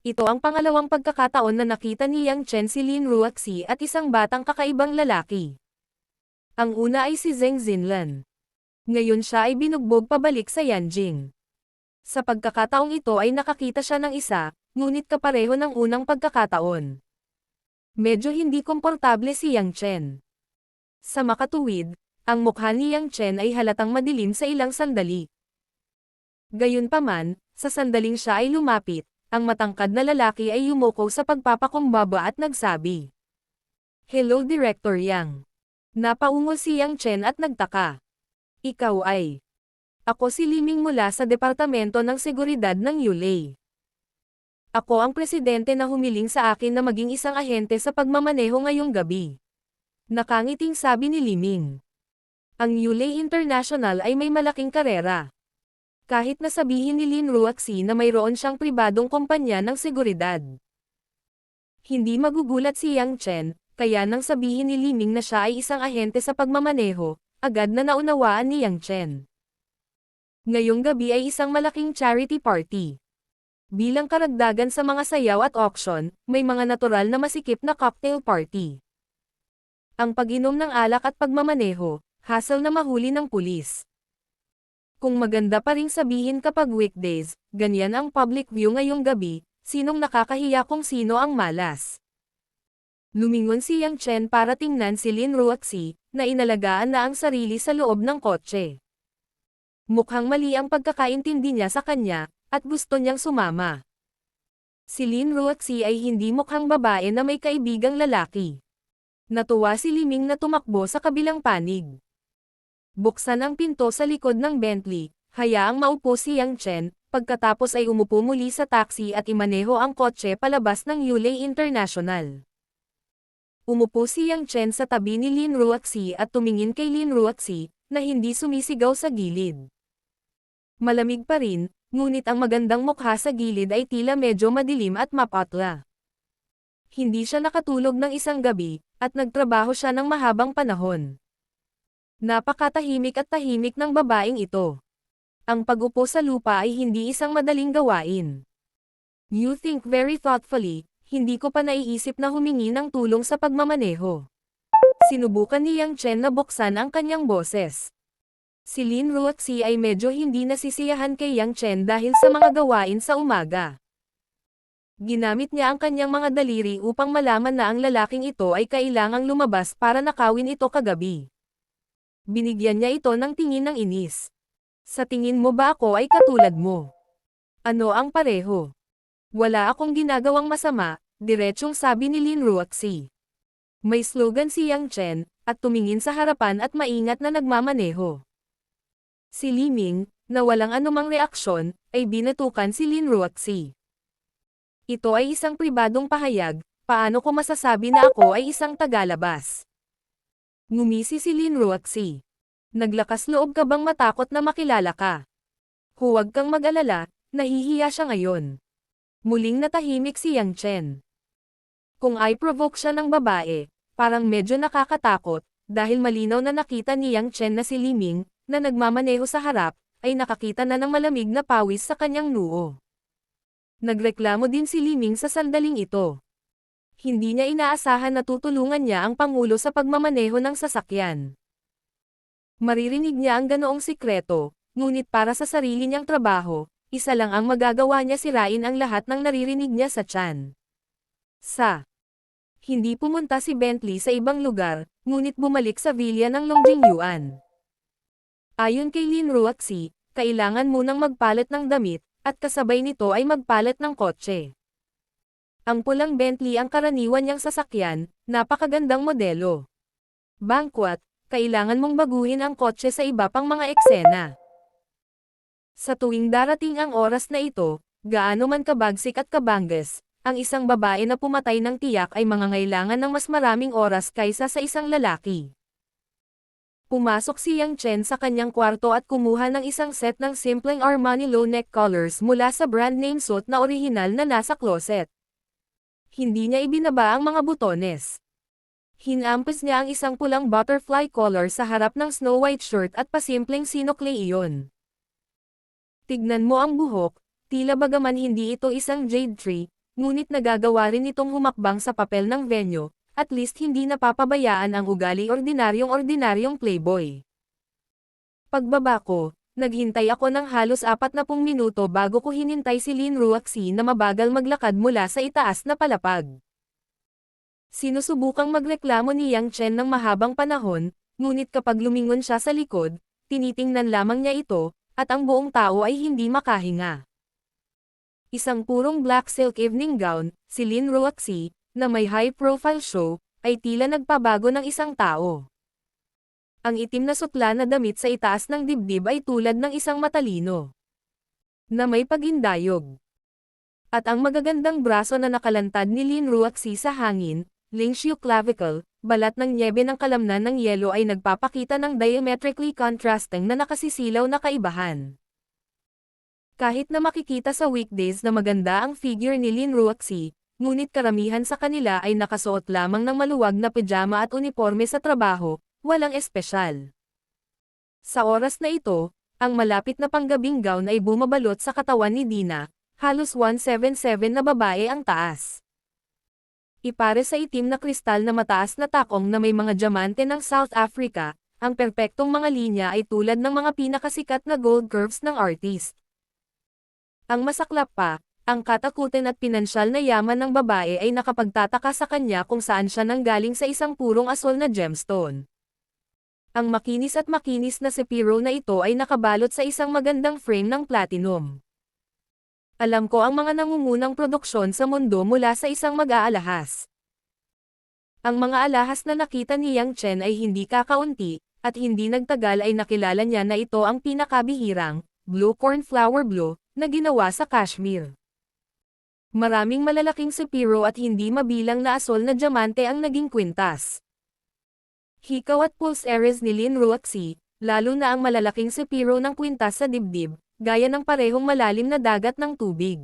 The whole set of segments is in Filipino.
Ito ang pangalawang pagkakataon na nakita ni Yang Chen si Lin Ruoxi at isang batang kakaibang lalaki. Ang una ay si Zheng Xinlan. Ngayon siya ay binugbog pabalik sa Yanjing. Sa pagkakataong ito ay nakakita siya ng isa, ngunit kapareho ng unang pagkakataon. Medyo hindi komportable si Yang Chen. Sa makatuwid, ang mukha ni Yang Chen ay halatang madilim sa ilang sandali. Gayunpaman, sa sandaling siya ay lumapit, ang matangkad na lalaki ay yumuko sa pagpapakumbaba at nagsabi. Hello Director Yang. Napaungol si Yang Chen at nagtaka. Ikaw ay. Ako si Liming mula sa Departamento ng Seguridad ng Yulei. Ako ang presidente na humiling sa akin na maging isang ahente sa pagmamaneho ngayong gabi. Nakangiting sabi ni Liming. Ang Yulei International ay may malaking karera. Kahit na sabihin ni Lin Ruoxi na mayroon siyang pribadong kumpanya ng seguridad. Hindi magugulat si Yang Chen, kaya nang sabihin ni Liming na siya ay isang ahente sa pagmamaneho, agad na naunawaan ni Yang Chen. Ngayong gabi ay isang malaking charity party. Bilang karagdagan sa mga sayaw at auction, may mga natural na masikip na cocktail party. Ang pag-inom ng alak at pagmamaneho, hassle na mahuli ng pulis. Kung maganda pa ring sabihin kapag weekdays, ganyan ang public view ngayong gabi, sinong nakakahiya kung sino ang malas. Lumingon si Yang Chen para tingnan si Lin Ruoxi, na inalagaan na ang sarili sa loob ng kotse. Mukhang mali ang pagkakaintindi niya sa kanya, at gusto niyang sumama. Si Lin Ruoxi ay hindi mukhang babae na may kaibigang lalaki. Natuwa si Liming na tumakbo sa kabilang panig. Buksan ang pinto sa likod ng Bentley, hayaang maupo si Yang Chen, pagkatapos ay umupo muli sa taxi at imaneho ang kotse palabas ng Yulei International. Umupo si Yang Chen sa tabi ni Lin Ruoxi at tumingin kay Lin Ruoxi, na hindi sumisigaw sa gilid. Malamig pa rin, ngunit ang magandang mukha sa gilid ay tila medyo madilim at mapatla. Hindi siya nakatulog ng isang gabi, at nagtrabaho siya ng mahabang panahon. Napakatahimik at tahimik ng babaeng ito. Ang pag-upo sa lupa ay hindi isang madaling gawain. You think very thoughtfully, hindi ko pa naiisip na humingi ng tulong sa pagmamaneho. Sinubukan ni Yang Chen na buksan ang kanyang boses. Si Lin Ruoxi ay medyo hindi nasisiyahan kay Yang Chen dahil sa mga gawain sa umaga. Ginamit niya ang kanyang mga daliri upang malaman na ang lalaking ito ay kailangang lumabas para nakawin ito kagabi. Binigyan niya ito ng tingin ng inis. Sa tingin mo ba ako ay katulad mo? Ano ang pareho? Wala akong ginagawang masama, diretsong sabi ni Lin Ruoxi. May slogan si Yang Chen, at tumingin sa harapan at maingat na nagmamaneho. Si Liming, na walang anumang reaksyon, ay binatukan si Lin Ruoxi. Ito ay isang pribadong pahayag, paano ko masasabi na ako ay isang tagalabas? Ngumisi si Lin Ruoxi. Naglakas loob ka bang matakot na makilala ka? Huwag kang mag-alala, nahihiya siya ngayon. Muling natahimik si Yang Chen. Kung ay provoke siya ng babae, parang medyo nakakatakot, dahil malinaw na nakita ni Yang Chen na si Liming, na nagmamaneho sa harap, ay nakakita na ng malamig na pawis sa kanyang noo. Nagreklamo din si Liming sa sandaling ito. Hindi niya inaasahan na tutulungan niya ang pangulo sa pagmamaneho ng sasakyan. Maririnig niya ang ganoong sikreto, ngunit para sa sarili niyang trabaho, isa lang ang magagawa niya, sirain ang lahat ng naririnig niya sa tiyan. Hindi pumunta si Bentley sa ibang lugar, ngunit bumalik sa villa ng Longjingyuan. Ayon kay Lin Ruoxi, kailangan munang magpalit ng damit, at kasabay nito ay magpalit ng kotse. Ang pulang Bentley ang karaniwan niyang sasakyan, napakagandang modelo. Bangkwat, kailangan mong baguhin ang kotse sa iba pang mga eksena. Sa tuwing darating ang oras na ito, gaano man kabagsik at kabangges, ang isang babae na pumatay ng tiyak ay mangangailangan ng mas maraming oras kaysa sa isang lalaki. Pumasok si Yang Chen sa kanyang kwarto at kumuha ng isang set ng simpleng Armani low-neck collars mula sa brand name suit na orihinal na nasa closet. Hindi niya ibinaba ang mga butones. Hinampis niya ang isang pulang butterfly collar sa harap ng snow white shirt at pasimpleng sinukle iyon. Tignan mo ang buhok, tila bagaman hindi ito isang jade tree, ngunit nagagawa rin itong humakbang sa papel ng venue, at least hindi napapabayaan ang ugali ordinaryong playboy. Pagbaba ko, naghintay ako ng halos 40 minuto bago ko hinintay si Lin Ruaxi na mabagal maglakad mula sa itaas na palapag. Sinusubukang magreklamo ni Yang Chen ng mahabang panahon, ngunit kapag lumingon siya sa likod, tinitingnan lamang niya ito, at ang buong tao ay hindi makahinga. Isang purong black silk evening gown, si Lin Ruaxi, na may high-profile show, ay tila nagpabago ng isang tao. Ang itim na sutla na damit sa itaas ng dibdib ay tulad ng isang matalino na may pagindayog. At ang magagandang braso na nakalantad ni Lin Ruaxi sa hangin, Lingshu clavicle, balat ng nyebe ng kalamnan ng yelo ay nagpapakita ng diametrically contrasting na nakasisilaw na kaibahan. Kahit na makikita sa weekdays na maganda ang figure ni Lin Ruaxi, ngunit karamihan sa kanila ay nakasuot lamang ng maluwag na pajama at uniforme sa trabaho, walang espesyal. Sa oras na ito, ang malapit na panggabing gown ay bumabalot sa katawan ni Dina, halos 177 na babae ang taas. Ipare sa itim na kristal na mataas na takong na may mga diamante ng South Africa, ang perpektong mga linya ay tulad ng mga pinakasikat na gold curves ng artist. Ang masaklap pa, ang katakutin at pinansyal na yaman ng babae ay nakapagtataka sa kanya kung saan siya nanggaling sa isang purong asol na gemstone. Ang makinis na sepiro na ito ay nakabalot sa isang magandang frame ng platinum. Alam ko ang mga nangungunang produksyon sa mundo mula sa isang mag-aalahas. Ang mga alahas na nakita ni Yang Chen ay hindi kakaunti, at hindi nagtagal ay nakilala niya na ito ang pinakabihirang, blue cornflower blue, na ginawa sa Kashmir. Maraming malalaking sepiro at hindi mabilang na asol na diamante ang naging kwintas. Hikaw at pulseres ni Lin Ruaxi, lalo na ang malalaking sepiro ng kwintas sa dibdib, gaya ng parehong malalim na dagat ng tubig.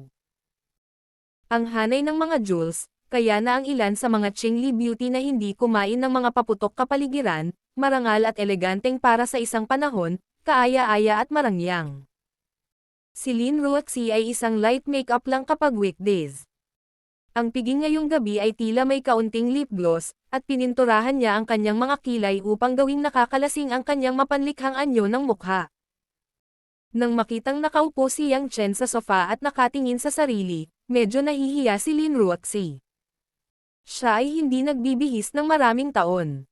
Ang hanay ng mga jewels, kaya na ang ilan sa mga Qingli beauty na hindi kumain ng mga paputok kapaligiran, marangal at eleganteng para sa isang panahon, kaaya-aya at marangyang. Si Lin Ruaxi ay isang light makeup lang kapag weekdays. Ang piging ngayong gabi ay tila may kaunting lip gloss, at pininturahan niya ang kanyang mga kilay upang gawing nakakalasing ang kanyang mapanlikhang anyo ng mukha. Nang makitang nakaupo si Yang Chen sa sofa at nakatingin sa sarili, medyo nahihiya si Lin Ruaxi. Siya ay hindi nagbibihis ng maraming taon.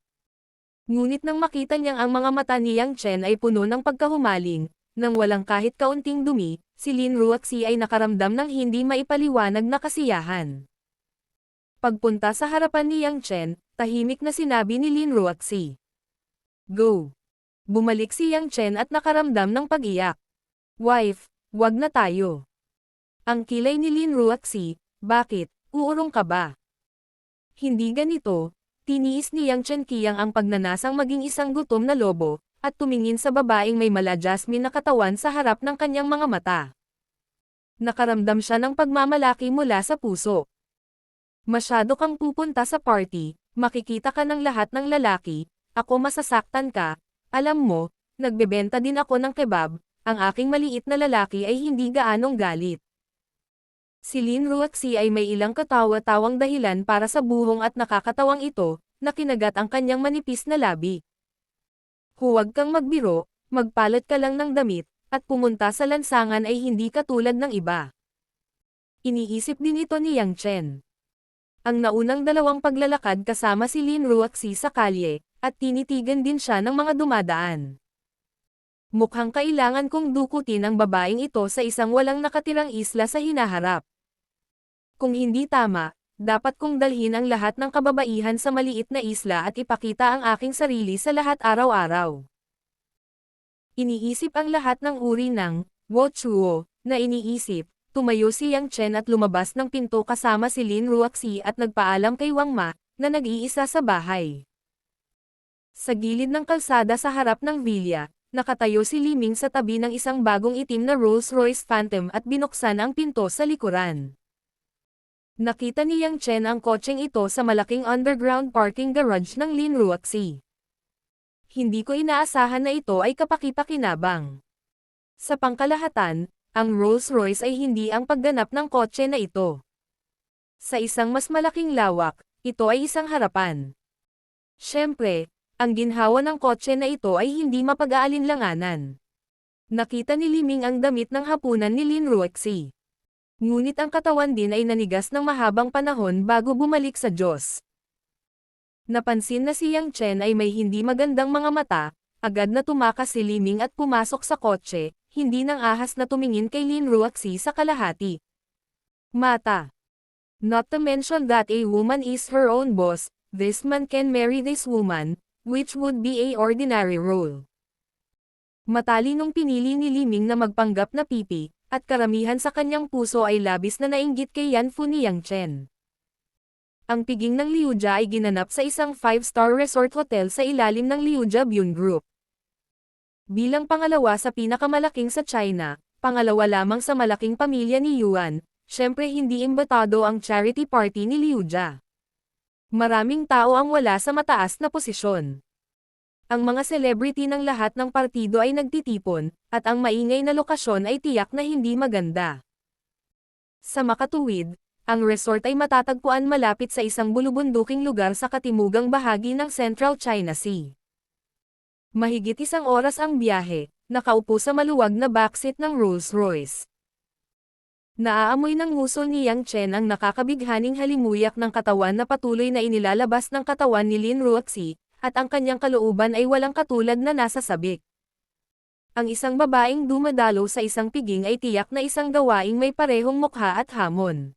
Ngunit nang makita niyang ang mga mata ni Yang Chen ay puno ng pagkahumaling, nang walang kahit kaunting dumi, si Lin Ruaxi ay nakaramdam ng hindi maipaliwanag na kasiyahan. Pagpunta sa harapan ni Yang Chen, tahimik na sinabi ni Lin Ruaxi. Go! Bumalik si Yang Chen at nakaramdam ng pag-iyak. Wife, wag na tayo. Ang kilay ni Lin Ruaxi, bakit, uurong ka ba? Hindi ganito, tiniis ni Yang Chen Qiang ang pagnanasang maging isang gutom na lobo, at tumingin sa babaeng may mala-jasmine na katawan sa harap ng kanyang mga mata. Nakaramdam siya ng pagmamalaki mula sa puso. Masyado kang pupunta sa party, makikita ka ng lahat ng lalaki, ako masasaktan ka, alam mo, nagbebenta din ako ng kebab, ang aking maliit na lalaki ay hindi gaanong galit. Si Lin Ruaxi ay may ilang katawa-tawang dahilan para sa buhong at nakakatawang ito, na kinagat ang kanyang manipis na labi. Huwag kang magbiro, magpalit ka lang ng damit, at pumunta sa lansangan ay hindi katulad ng iba. Iniisip din ito ni Yang Chen. Ang naunang dalawang paglalakad kasama si Lin Ruaxi sa kalye, at tinitigan din siya ng mga dumadaan. Mukhang kailangan kong dukutin ang babaeng ito sa isang walang nakatirang isla sa hinaharap. Kung hindi tama, dapat kong dalhin ang lahat ng kababaihan sa maliit na isla at ipakita ang aking sarili sa lahat araw-araw. Iniisip ang lahat ng uri ng Wo Chuo na iniisip, tumayo si Yang Chen at lumabas ng pinto kasama si Lin Ruaxi at nagpaalam kay Wang Ma, na nag-iisa sa bahay. Sa gilid ng kalsada sa harap ng villa, nakatayo si Li Ming sa tabi ng isang bagong itim na Rolls-Royce Phantom at binuksan ang pinto sa likuran. Nakita ni Yang Chen ang kotseng ito sa malaking underground parking garage ng Lin Ruaxi. Hindi ko inaasahan na ito ay kapaki-pakinabang. Sa pangkalahatan, ang Rolls-Royce ay hindi ang pagganap ng kotse na ito. Sa isang mas malaking lawak, ito ay isang harapan. Siyempre, ang ginhawa ng kotse na ito ay hindi mapag-aalinlanganan. Nakita ni Liming ang damit ng hapunan ni Lin Ruoxi. Ngunit ang katawan din ay nanigas ng mahabang panahon bago bumalik sa Diyos. Napansin na si Yang Chen ay may hindi magandang mga mata, agad na tumakas si Liming at pumasok sa kotse, hindi nang ahas na tumingin kay Lin Ruoxi sa kalahati. Mata. Not to mention that a woman is her own boss, this man can marry this woman, which would be a ordinary role. Matalinong pinili ni Liming na magpanggap na pipi, at karamihan sa kanyang puso ay labis na nainggit kay Yanfu ni Yang Chen. Ang piging ng Liuja ay ginanap sa isang 5-star resort hotel sa ilalim ng Liuja Bune Group. Bilang pangalawa sa pinakamalaking sa China, pangalawa lamang sa malaking pamilya ni Yuan, syempre hindi imbitado ang charity party ni Liuja. Maraming tao ang wala sa mataas na posisyon. Ang mga celebrity ng lahat ng partido ay nagtitipon, at ang maingay na lokasyon ay tiyak na hindi maganda. Sa makatuwid, ang resort ay matatagpuan malapit sa isang bulubunduking lugar sa katimugang bahagi ng Central China Sea. Mahigit 1 oras ang biyahe, nakaupo sa maluwag na backseat ng Rolls-Royce. Naaamoy ng ngusol ni Yang Chen ang nakakabighaning halimuyak ng katawan na patuloy na inilalabas ng katawan ni Lin Ruoxi, at ang kanyang kalooban ay walang katulad na nasa sabik. Ang isang babaeng dumadalo sa isang piging ay tiyak na isang gawaing may parehong mukha at hamon.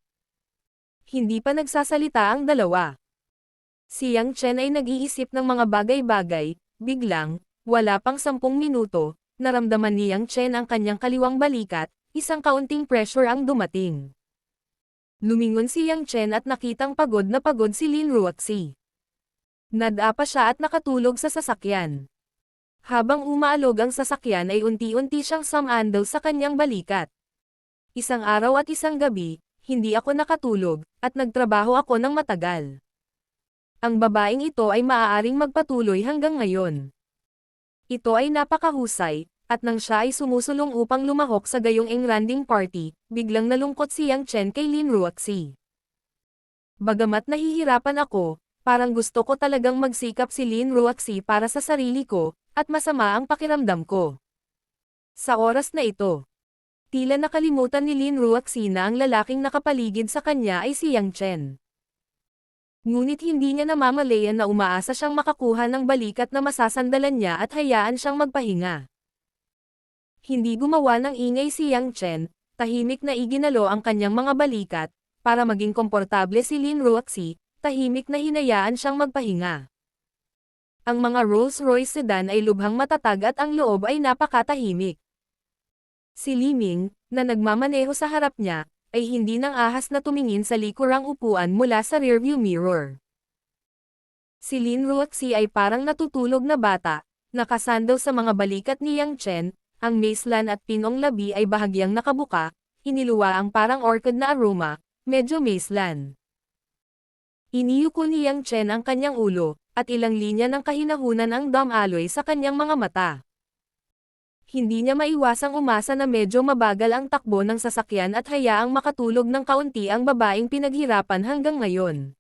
Hindi pa nagsasalita ang dalawa. Si Yang Chen ay nag-iisip ng mga bagay-bagay, biglang, wala pang 10 minuto, naramdaman ni Yang Chen ang kanyang kaliwang balikat, isang kaunting pressure ang dumating. Lumingon si Yang Chen at nakitang pagod na pagod si Lin Ruoxi. Nadapa siya at nakatulog sa sasakyan. Habang umaalog ang sasakyan ay unti-unti siyang sumandal sa kanyang balikat. Isang araw at isang gabi, hindi ako nakatulog, at nagtrabaho ako ng matagal. Ang babaeng ito ay maaaring magpatuloy hanggang ngayon. Ito ay napakahusay, at nang siya ay sumusulong upang lumahok sa gayong engranding party, biglang nalungkot si Yang Chen kay Lin Ruoxi. Bagamat nahihirapan ako, parang gusto ko talagang magsikap si Lin Ruoxi para sa sarili ko, at masama ang pakiramdam ko. Sa oras na ito, tila nakalimutan ni Lin Ruoxi na ang lalaking nakapaligid sa kanya ay si Yang Chen. Ngunit hindi niya namamalayan na umaasa siyang makakuha ng balikat na masasandalan niya at hayaan siyang magpahinga. Hindi gumawa ng ingay si Yang Chen, tahimik na iginalo ang kanyang mga balikat, para maging komportable si Lin Ruoxi, tahimik na hinayaan siyang magpahinga. Ang mga Rolls-Royce sedan ay lubhang matatag at ang loob ay napakatahimik. Si Liming, na nagmamaneho sa harap niya, ay hindi nang ahas na tumingin sa likurang upuan mula sa rearview mirror. Si Lin Ruoxi ay parang natutulog na bata, nakasandal sa mga balikat ni Yang Chen. Ang macelan at pinong labi ay bahagyang nakabuka, hiniluwa ang parang orchid na aroma, medyo macelan. Iniyuko ni Yang Chen ang kanyang ulo, at ilang linya ng kahinahunan ang dumaloy sa kanyang mga mata. Hindi niya maiwasang umasa na medyo mabagal ang takbo ng sasakyan at hayaang makatulog ng kaunti ang babaeng pinaghirapan hanggang ngayon.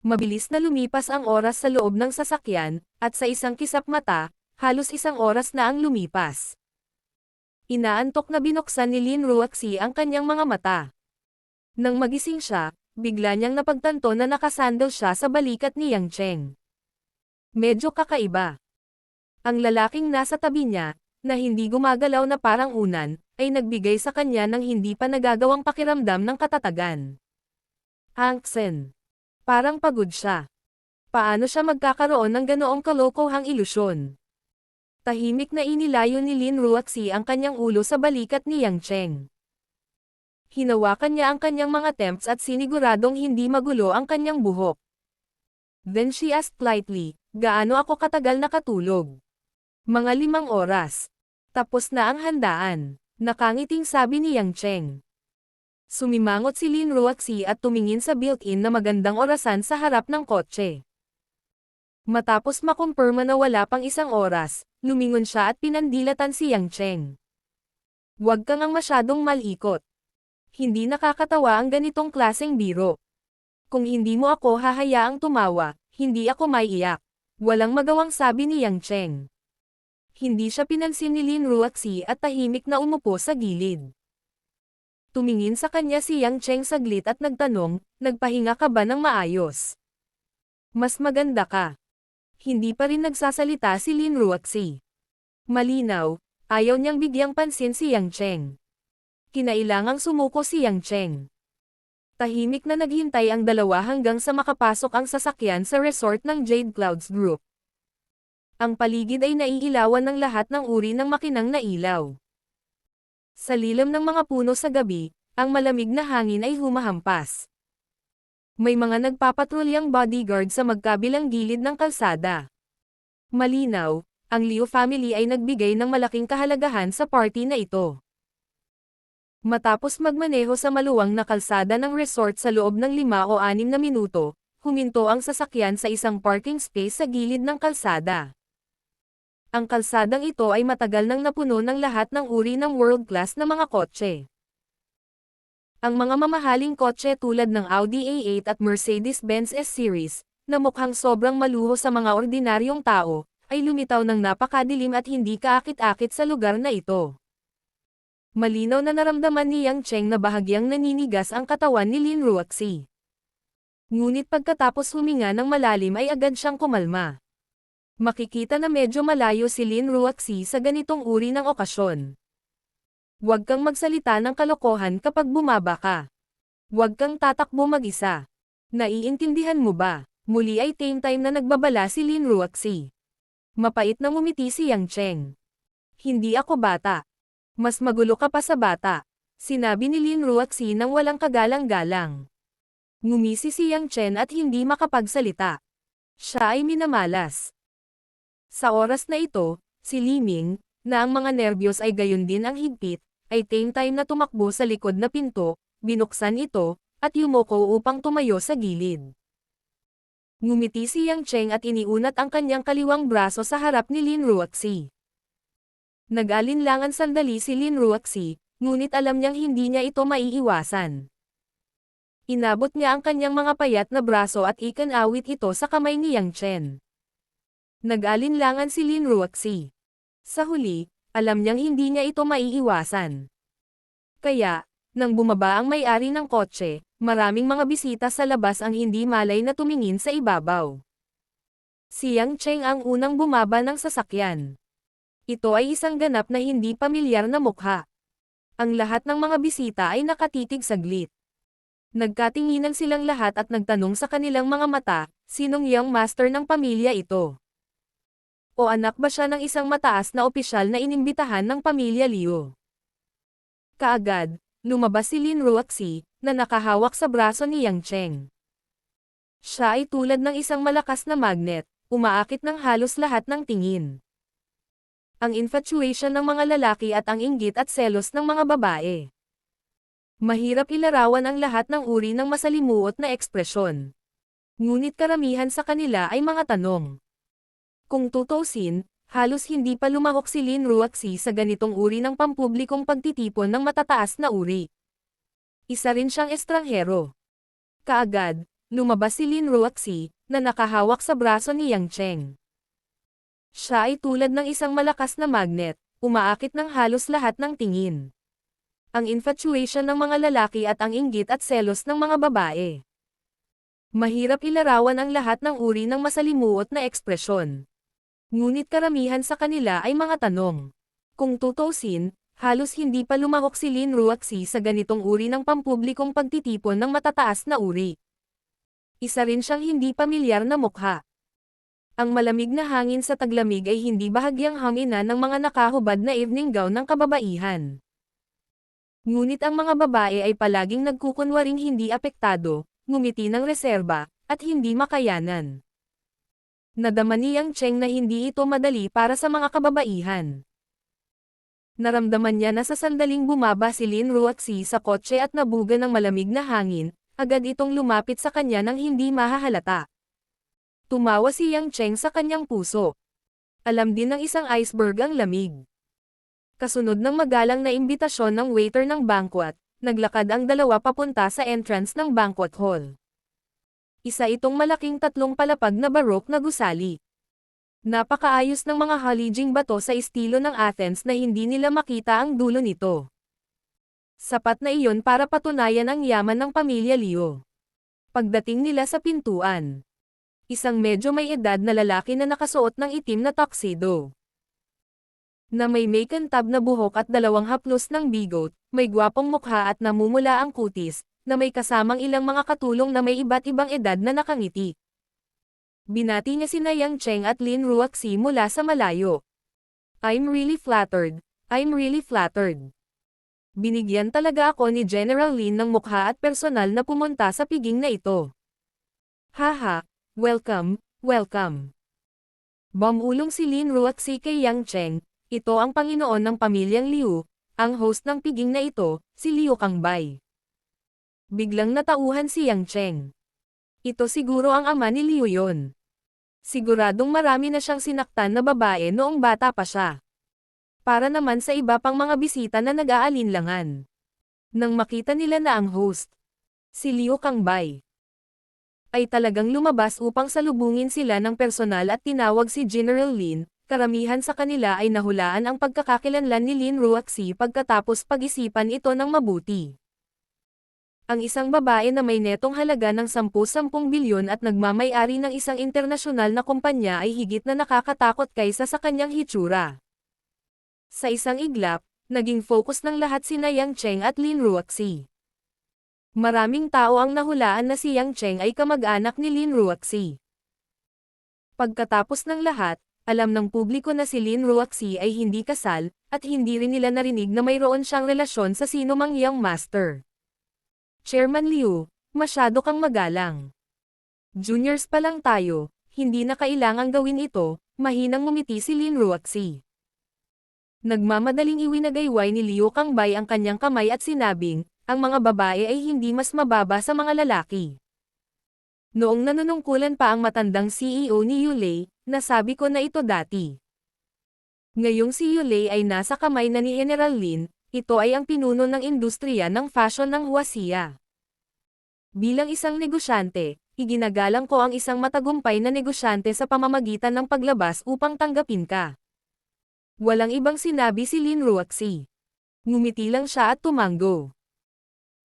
Mabilis na lumipas ang oras sa loob ng sasakyan, at sa isang kisap mata, halos 1 oras na ang lumipas. Inaantok na binuksan ni Lin Ruoxi ang kanyang mga mata. Nang magising siya, bigla niyang napagtanto na nakasandal siya sa balikat ni Yang Chen. Medyo kakaiba. Ang lalaking nasa tabi niya, na hindi gumagalaw na parang unan, ay nagbigay sa kanya ng hindi pa nagagawang pakiramdam ng katatagan. Hangsen. Parang pagod siya. Paano siya magkakaroon ng ganoong kalokohang ilusyon? Tahimik na inilayo ni Lin Ruoxi ang kanyang ulo sa balikat ni Yang Chen. Hinawakan niya ang kanyang mga temps at siniguradong hindi magulo ang kanyang buhok. Then she asked lightly, gaano ako katagal nakatulog? Mga 5 oras. Tapos na ang handaan. Nakangiting sabi ni Yang Chen. Sumimangot si Lin Ruoxi at tumingin sa built-in na magandang orasan sa harap ng kotse. Matapos makumpirma na wala pang 1 oras, lumingon siya at pinandilatan si Yang Chen. Huwag kang ang masyadong malikot. Hindi nakakatawa ang ganitong klaseng biro. Kung hindi mo ako hahayaang tumawa, hindi ako maiiyak. Walang magawang sabi ni Yang Cheng. Hindi siya pinansin ni Lin Ruaxi at tahimik na umupo sa gilid. Tumingin sa kanya si Yang Cheng saglit at nagtanong, nagpahinga ka ba ng maayos? Mas maganda ka. Hindi pa rin nagsasalita si Lin Ruaxi. Malinaw, ayaw niyang bigyang pansin si Yang Cheng. Kinailangang sumuko si Yang Cheng. Tahimik na naghintay ang dalawa hanggang sa makapasok ang sasakyan sa resort ng Jade Clouds Group. Ang paligid ay naiilawan ng lahat ng uri ng makinang na ilaw. Sa lilam ng mga puno sa gabi, ang malamig na hangin ay humahampas. May mga nagpapatrulyang bodyguard sa magkabilang gilid ng kalsada. Malinaw, ang Liu family ay nagbigay ng malaking kahalagahan sa party na ito. Matapos magmaneho sa maluwang na kalsada ng resort sa loob ng 5 o 6 na minuto, huminto ang sasakyan sa isang parking space sa gilid ng kalsada. Ang kalsadang ito ay matagal nang napuno ng lahat ng uri ng world-class na mga kotse. Ang mga mamahaling kotse tulad ng Audi A8 at Mercedes-Benz S-Series, na mukhang sobrang maluho sa mga ordinaryong tao, ay lumitaw ng napakadilim at hindi kaakit-akit sa lugar na ito. Malinaw na naramdaman ni Yang Cheng na bahagyang naninigas ang katawan ni Lin Ruaxi. Ngunit pagkatapos huminga ng malalim ay agad siyang kumalma. Makikita na medyo malayo si Lin Ruaxi sa ganitong uri ng okasyon. Huwag kang magsalita ng kalokohan kapag bumaba ka. Huwag kang tatakbo mag-isa. Naiintindihan mo ba? Muli ay tame time na nagbabala si Lin Ruaxi. Mapait na ngumiti si Yang Cheng. Hindi ako bata. Mas magulo ka pa sa bata. Sinabi ni Lin Ruaxi nang walang kagalang-galang. Ngumisi si Yang Chen at hindi makapagsalita. Siya ay minamalas. Sa oras na ito, si Li Ming, na ang mga nerbiyos ay gayon din ang higpit, ay tame time na tumakbo sa likod na pinto, binuksan ito, at yumoko upang tumayo sa gilid. Ngumiti si Yang Cheng at iniunat ang kanyang kaliwang braso sa harap ni Lin Ruaxi. Nag-alinlangan sandali si Lin Ruaxi, ngunit alam niyang hindi niya ito maiiwasan. Inabot niya ang kanyang mga payat na braso at ikinawit ito sa kamay ni Yang Chen. Nag-alinlangan si Lin Ruaxi. Sa huli, alam niyang hindi niya ito maiiwasan. Kaya, nang bumaba ang may-ari ng kotse, maraming mga bisita sa labas ang hindi malay na tumingin sa ibabaw. Si Yang Cheng ang unang bumaba ng sasakyan. Ito ay isang ganap na hindi pamilyar na mukha. Ang lahat ng mga bisita ay nakatitig saglit. Nagkatinginan silang lahat at nagtanong sa kanilang mga mata, sinong young master ng pamilya ito? O anak ba siya ng isang mataas na opisyal na inimbitahan ng pamilya Liu? Kaagad, lumabas si Lin Ruaxi, na nakahawak sa braso ni Yang Cheng. Siya ay tulad ng isang malakas na magnet, umaakit ng halos lahat ng tingin. Ang infatuation ng mga lalaki at ang inggit at selos ng mga babae. Mahirap ilarawan ang lahat ng uri ng masalimuot na ekspresyon. Ngunit karamihan sa kanila ay mga tanong. Kung tutusin, halos hindi pa lumahok si Lin Ruaxi sa ganitong uri ng pampublikong pagtitipon ng matataas na uri. Isa rin siyang estranghero. Kaagad, lumabas si Lin Ruaxi, na nakahawak sa braso ni Yang Cheng. Siya ay tulad ng isang malakas na magnet, umaakit ng halos lahat ng tingin. Ang infatuation ng mga lalaki at ang inggit at selos ng mga babae. Mahirap ilarawan ang lahat ng uri ng masalimuot na ekspresyon. Ngunit karamihan sa kanila ay mga tanong. Kung tutusin, halos hindi pa lumahok si Lin Ruaxi sa ganitong uri ng pampublikong pagtitipon ng matataas na uri. Isa rin siyang hindi pamilyar na mukha. Ang malamig na hangin sa taglamig ay hindi bahagyang hangina ng mga nakahubad na evening gown ng kababaihan. Ngunit ang mga babae ay palaging nagkukunwaring hindi apektado, ngumiti ng reserba, at hindi makayanan. Nadama ni Yang Cheng na hindi ito madali para sa mga kababaihan. Naramdaman niya na sa sandaling bumaba si Lin Ruaxi sa kotse at nabuga ng malamig na hangin, agad itong lumapit sa kanya nang hindi mahahalata. Tumawa si Yang Cheng sa kanyang puso. Alam din ng isang iceberg ang lamig. Kasunod ng magalang na imbitasyon ng waiter ng banquet, naglakad ang dalawa papunta sa entrance ng banquet hall. Isa itong malaking tatlong palapag na baroque na gusali. Napakaayos ng mga halijing bato sa estilo ng Athens na hindi nila makita ang dulo nito. Sapat na iyon para patunayan ang yaman ng pamilya Liu. Pagdating nila sa pintuan, isang medyo may edad na lalaki na nakasuot ng itim na tuxedo, na may makantab na buhok at dalawang haplos ng bigot, may gwapong mukha at namumula ang kutis, na may kasamang ilang mga katulong na may iba't ibang edad na nakangiti. Binati niya sina Yang Cheng at Lin Ruoxi mula sa malayo. I'm really flattered. Binigyan talaga ako ni General Lin ng mukha at personal na pumunta sa piging na ito. Haha, welcome. Bumulong si Lin Ruoxi kay Yang Cheng, ito ang Panginoon ng pamilyang Liu, ang host ng piging na ito, si Liu Kangbai. Biglang natauhan si Yang Cheng. Ito siguro ang ama ni Liu yon. Siguradong marami na siyang sinaktan na babae noong bata pa siya. Para naman sa iba pang mga bisita na nag-aalinlangan. Nang makita nila na ang host, si Liu Kangbai, ay talagang lumabas upang salubungin sila ng personal at tinawag si General Lin. Karamihan sa kanila ay nahulaan ang pagkakakilanlan ni Lin Ruoxi pagkatapos pag-isipan ito ng mabuti. Ang isang babae na may netong halaga ng 10 bilyon at nagmamay-ari ng isang internasyonal na kumpanya ay higit na nakakatakot kaysa sa kanyang hitsura. Sa isang iglap, naging focus ng lahat sina Yang Cheng at Lin Ruoxi. Maraming tao ang nahulaan na si Yang Cheng ay kamag-anak ni Lin Ruoxi. Pagkatapos ng lahat, alam ng publiko na si Lin Ruoxi ay hindi kasal, at hindi rin nila narinig na mayroon siyang relasyon sa sinumang young master. Chairman Liu, masyado kang magalang. Juniors pa lang tayo, hindi na kailangang gawin ito, mahinang ngumiti si Lin Ruoxi. Nagmamadaling iwinagayway ni Liu Kangbai ang kanyang kamay at sinabing, ang mga babae ay hindi mas mababa sa mga lalaki. Noong nanunungkulan pa ang matandang CEO ni Yulei, nasabi ko na ito dati. Ngayong si Yulei ay nasa kamay na ni General Lin, ito ay ang pinuno ng industriya ng fashion ng Huaxia. Bilang isang negosyante, iginagalang ko ang isang matagumpay na negosyante sa pamamagitan ng paglabas upang tanggapin ka. Walang ibang sinabi si Lin Ruoxi. Ngumiti lang siya at tumango.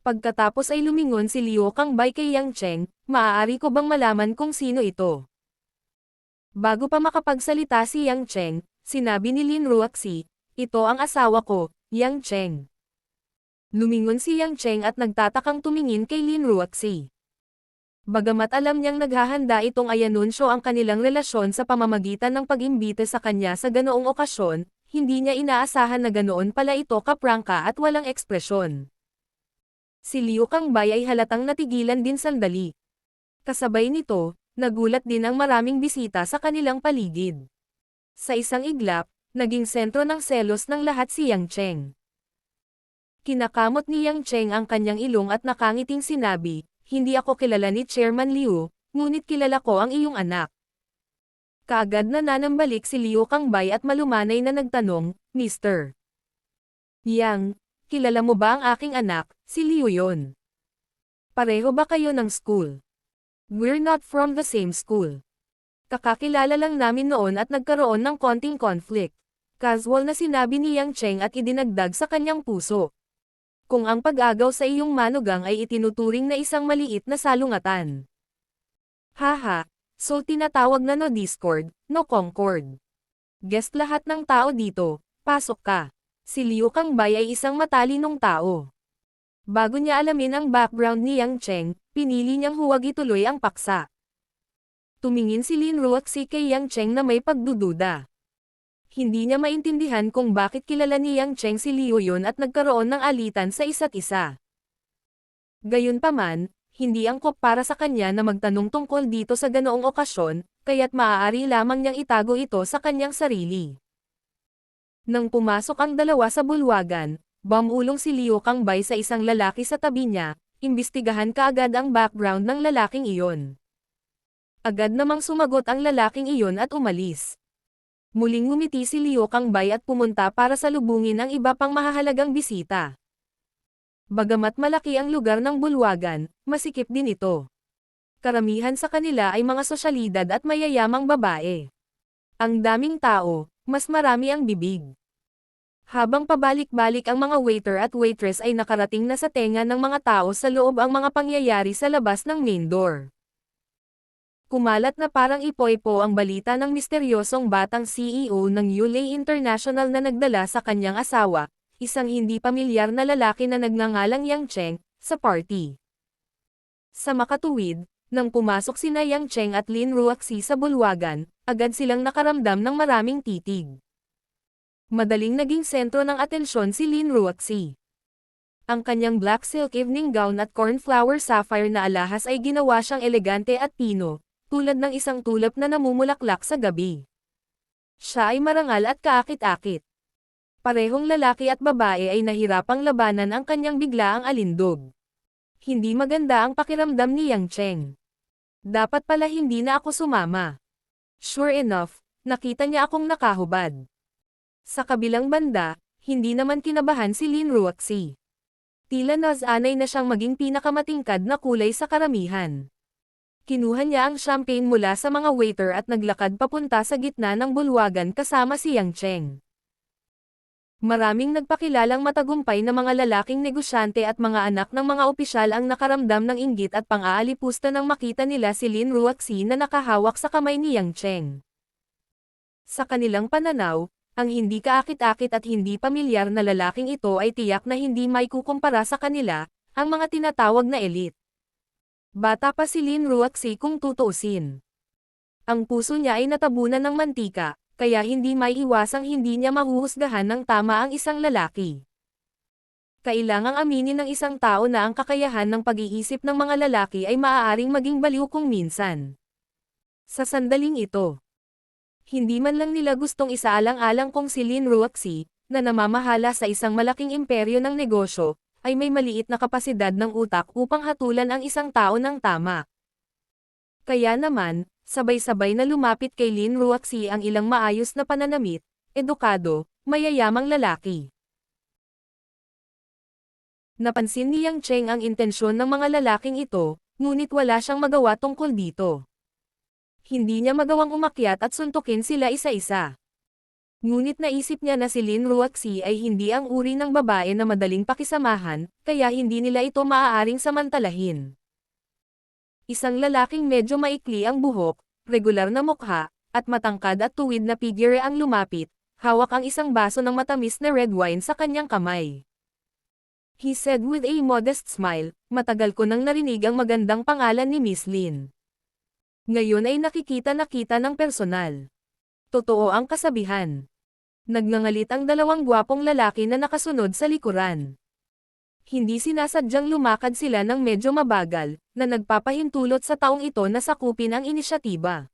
Pagkatapos ay lumingon si Liu Kangbai kay Yang Cheng, maaari ko bang malaman kung sino ito? Bago pa makapagsalita si Yang Cheng, sinabi ni Lin Ruoxi, ito ang asawa ko, Yang Cheng. Lumingon si Yang Cheng at nagtatakang tumingin kay Lin Ruoxi. Bagamat alam niyang naghahanda itong ayanunsyo ang kanilang relasyon sa pamamagitan ng pag-imbite sa kanya sa ganoong okasyon, hindi niya inaasahan na ganoon pala ito kaprangka at walang ekspresyon. Si Liu Kangbai ay halatang natigilan din sandali. Kasabay nito, nagulat din ang maraming bisita sa kanilang paligid. Sa isang iglap, naging sentro ng selos ng lahat si Yang Cheng. Kinakamot ni Yang Cheng ang kanyang ilong at nakangiting sinabi, hindi ako kilala ni Chairman Liu, ngunit kilala ko ang iyong anak. Kaagad na nanambalik si Liu Kangbai at malumanay na nagtanong, Mr. Yang, kilala mo ba ang aking anak, si Liu yon? Pareho ba kayo ng school? We're not from the same school. Kakakilala lang namin noon at nagkaroon ng konting conflict. Casual na sinabi ni Yang Cheng at idinagdag sa kanyang puso. Kung ang pag-agaw sa iyong manugang ay itinuturing na isang maliit na salungatan. Haha, so tinatawag na no discord, no concord. Guest lahat ng tao dito, pasok ka. Si Liu Kangbai ay isang matalinong tao. Bago niya alamin ang background ni Yang Cheng, pinili niyang huwag ituloy ang paksa. Tumingin si Lin Ruoxi kay Yang Cheng na may pagdududa. Hindi niya maintindihan kung bakit kilala ni Yang Cheng si Liu yon at nagkaroon ng alitan sa isa't isa. Gayunpaman, hindi angkop para sa kanya na magtanong tungkol dito sa ganoong okasyon, kaya't maaari lamang niyang itago ito sa kanyang sarili. Nang pumasok ang dalawa sa bulwagan, bumulong si Liu Kangbai sa isang lalaki sa tabi niya, imbestigahan kaagad ang background ng lalaking iyon. Agad namang sumagot ang lalaking iyon at umalis. Muling ngumiti si Liu Kangbai at pumunta para salubungin ang iba pang mahahalagang bisita. Bagamat malaki ang lugar ng bulwagan, masikip din ito. Karamihan sa kanila ay mga sosyalidad at mayayamang babae. Ang daming tao, mas marami ang bibig. Habang pabalik-balik ang mga waiter at waitress ay nakarating na sa tenga ng mga tao sa loob ang mga pangyayari sa labas ng main door. Kumalat na parang ipoy-po ang balita ng misteryosong batang CEO ng Yulay International na nagdala sa kanyang asawa, isang hindi pamilyar na lalaki na nagngangalang Yang Cheng, sa party. Sa makatuwid, nang pumasok sina Yang Cheng at Lin Ruaxi sa bulwagan, agad silang nakaramdam ng maraming titig. Madaling naging sentro ng atensyon si Lin Ruaxi. Ang kanyang black silk evening gown at cornflower sapphire na alahas ay ginawa siyang elegante at pino, tulad ng isang tulap na namumulaklak sa gabi. Siya ay marangal at kaakit-akit. Parehong lalaki at babae ay nahirapang labanan ang kanyang biglaang alindog. Hindi maganda ang pakiramdam ni Yang Cheng. Dapat pala hindi na ako sumama. Sure enough, nakita niya akong nakahubad. Sa kabilang banda, hindi naman kinabahan si Lin Ruaxi. Tila nasanay na siyang maging pinakamatingkad na kulay sa karamihan. Kinuha niya ang champagne mula sa mga waiter at naglakad papunta sa gitna ng bulwagan kasama si Yang Cheng. Maraming nagpakilalang matagumpay na mga lalaking negosyante at mga anak ng mga opisyal ang nakaramdam ng inggit at pang-aalipusta nang makita nila si Lin Ruaxi na nakahawak sa kamay ni Yang Cheng. Sa kanilang pananaw, ang hindi kaakit-akit at hindi pamilyar na lalaking ito ay tiyak na hindi maikukumpara sa kanila, ang mga tinatawag na elite. Bata pa si Lin Ruaxi kung tutuusin. Ang puso niya ay natabunan ng mantika, kaya hindi maiiwasang hindi niya mahuhusgahan ng tama ang isang lalaki. Kailangang aminin ng isang tao na ang kakayahan ng pag-iisip ng mga lalaki ay maaaring maging baliw kung minsan. Sa sandaling ito, hindi man lang nila gustong isaalang-alang kung si Lin Ruaxi, na namamahala sa isang malaking imperyo ng negosyo, ay may maliit na kapasidad ng utak upang hatulan ang isang tao ng tama. Kaya naman, sabay-sabay na lumapit kay Lin Ruaxi ang ilang maayos na pananamit, edukado, mayayamang lalaki. Napansin ni Yang Cheng ang intensyon ng mga lalaking ito, ngunit wala siyang magawa tungkol dito. Hindi niya magawang umakyat at suntukin sila isa-isa. Ngunit naisip niya na si Lin Ruaxi ay hindi ang uri ng babae na madaling pakisamahan, kaya hindi nila ito maaaring samantalahin. Isang lalaking medyo maikli ang buhok, regular na mukha, at matangkad at tuwid na figure ang lumapit, hawak ang isang baso ng matamis na red wine sa kanyang kamay. He said with a modest smile, matagal ko nang narinig ang magandang pangalan ni Miss Lin. Ngayon ay nakikita ng personal. Totoo ang kasabihan. Nagngangalit ang dalawang gwapong lalaki na nakasunod sa likuran. Hindi sinasadyang lumakad sila ng medyo mabagal, na nagpapahintulot sa taong ito na sakupin ang inisyatiba.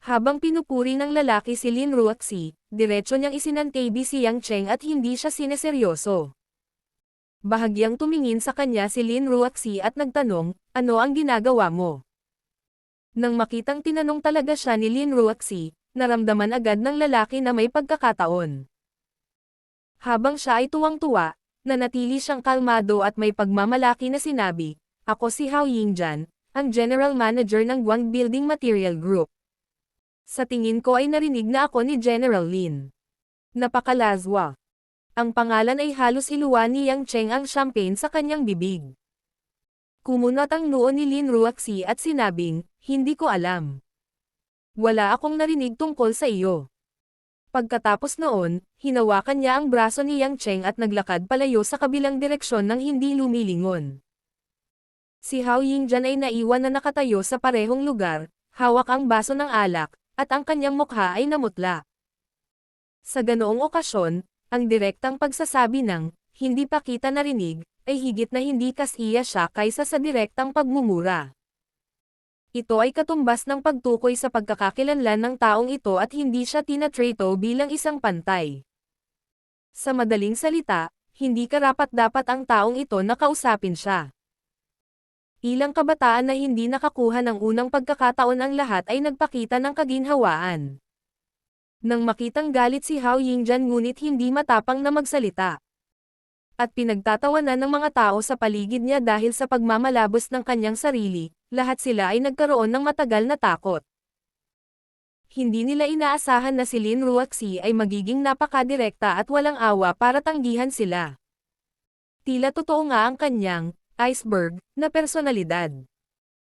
Habang pinupuri ng lalaki si Lin Ruaxi, diretso niyang isinantabi si Yang Cheng at hindi siya sineseryoso. Bahagyang tumingin sa kanya si Lin Ruaxi at nagtanong, ano ang ginagawa mo? Nang makitang tinanong talaga siya ni Lin Ruaxi, naramdaman agad ng lalaki na may pagkakataon. Habang siya ay tuwang-tuwa, nanatili siyang kalmado at may pagmamalaki na sinabi, ako si Hao Yingjian, ang General Manager ng Guang Building Material Group. Sa tingin ko ay narinig na ako ni General Lin. Napakalazwa. Ang pangalan ay halos iluwa ni Yang Cheng ang champagne sa kanyang bibig. Kumunot ang noo ni Lin Ruaxi at sinabing, hindi ko alam. Wala akong narinig tungkol sa iyo. Pagkatapos noon, hinawakan niya ang braso ni Yang Cheng at naglakad palayo sa kabilang direksyon nang hindi lumilingon. Si Hao Yingjian ay naiwan na nakatayo sa parehong lugar, hawak ang baso ng alak, at ang kanyang mukha ay namutla. Sa ganoong okasyon, ang direktang pagsasabi ng, hindi pa kita narinig, ay higit na hindi kasiya siya kaysa sa direktang pagmumura. Ito ay katumbas ng pagtukoy sa pagkakakilanlan ng taong ito at hindi siya tinatrato bilang isang pantay. Sa madaling salita, hindi karapat-dapat ang taong ito na kausapin siya. Ilang kabataan na hindi nakakuha ng unang pagkakataon ang lahat ay nagpakita ng kaginhawaan. Nang makitang galit si Hao Yingjian ngunit hindi matapang na magsalita. At pinagtatawanan ng mga tao sa paligid niya dahil sa pagmamalabos ng kanyang sarili, lahat sila ay nagkaroon ng matagal na takot. Hindi nila inaasahan na si Lin Ruaxi ay magiging napakadirekta at walang awa para tanggihan sila. Tila totoo nga ang kanyang iceberg na personalidad.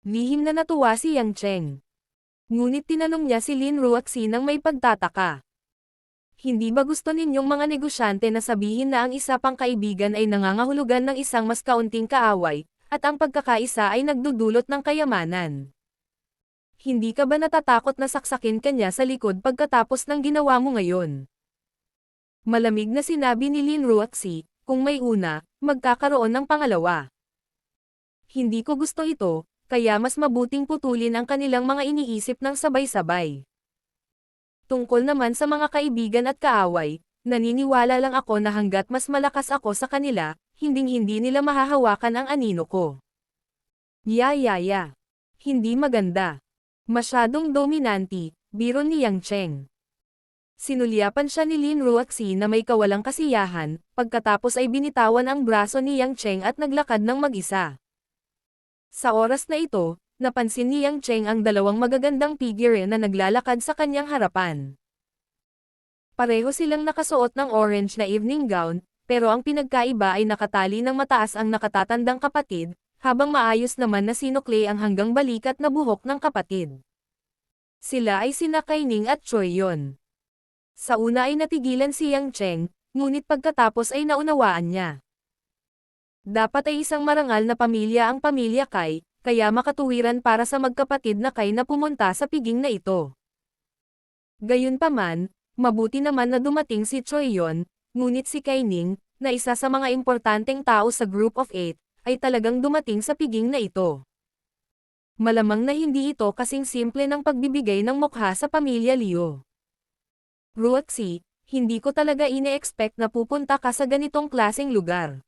Lihim na natuwa si Yang Cheng. Ngunit tinanong niya si Lin Ruaxi nang may pagtataka. Hindi ba gusto ninyong mga negosyante na sabihin na ang isa pang kaibigan ay nangangahulugan ng isang mas kaunting kaaway, at ang pagkakaisa ay nagdudulot ng kayamanan? Hindi ka ba natatakot na saksakin kanya sa likod pagkatapos ng ginawa mo ngayon? Malamig na sinabi ni Lin Ruaxi, kung may una, magkakaroon ng pangalawa. Hindi ko gusto ito, kaya mas mabuting putulin ang kanilang mga iniisip ng sabay-sabay. Tungkol naman sa mga kaibigan at kaaway, naniniwala lang ako na hanggat mas malakas ako sa kanila, hinding-hindi nila mahahawakan ang anino ko. Ya. Hindi maganda. Masyadong dominanti, biro ni Yang Cheng. Sinulyapan siya ni Lin Ruaxi na may kawalang kasiyahan, pagkatapos ay binitawan ang braso ni Yang Cheng at naglakad ng mag-isa. Sa oras na ito, napansin ni Yang Cheng ang dalawang magagandang figure na naglalakad sa kanyang harapan. Pareho silang nakasuot ng orange na evening gown, pero ang pinagkaiba ay nakatali ng mataas ang nakatatandang kapatid, habang maayos naman na sinukli ang hanggang balikat na buhok ng kapatid. Sila ay sina Kai Ning at Choi Yun. Sa una ay natigilan si Yang Cheng, ngunit pagkatapos ay naunawaan niya. Dapat ay isang marangal na pamilya ang pamilya Kai, kaya makatuwiran para sa magkapatid na Kai na pumunta sa piging na ito. Gayunpaman, mabuti naman na dumating si Choi Yun, ngunit si Kai Ning, na isa sa mga importanteng tao sa Group of 8, ay talagang dumating sa piging na ito. Malamang na hindi ito kasing simple ng pagbibigay ng mukha sa pamilya Liu. Ruaxi, hindi ko talaga ine-expect na pupunta ka sa ganitong klaseng lugar.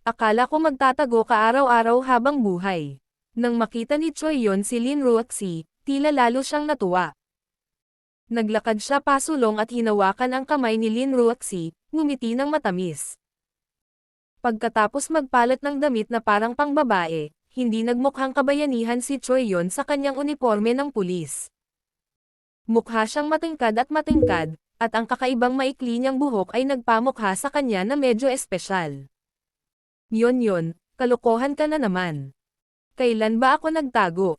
Akala ko magtatago ka araw-araw habang buhay. Nang makita ni Choi Yun si Lin Ruaxi, tila lalo siyang natuwa. Naglakad siya pasulong at hinawakan ang kamay ni Lin Ruaxi, ngumiti ng matamis. Pagkatapos magpalat ng damit na parang pangbabae, hindi nagmukhang kabayanihan si Choi Yun sa kanyang uniforme ng pulis. Mukha siyang matingkad, at ang kakaibang maikli niyang buhok ay nagpamukha sa kanya na medyo espesyal. Yun, kalokohan ka na naman. Kailan ba ako nagtago?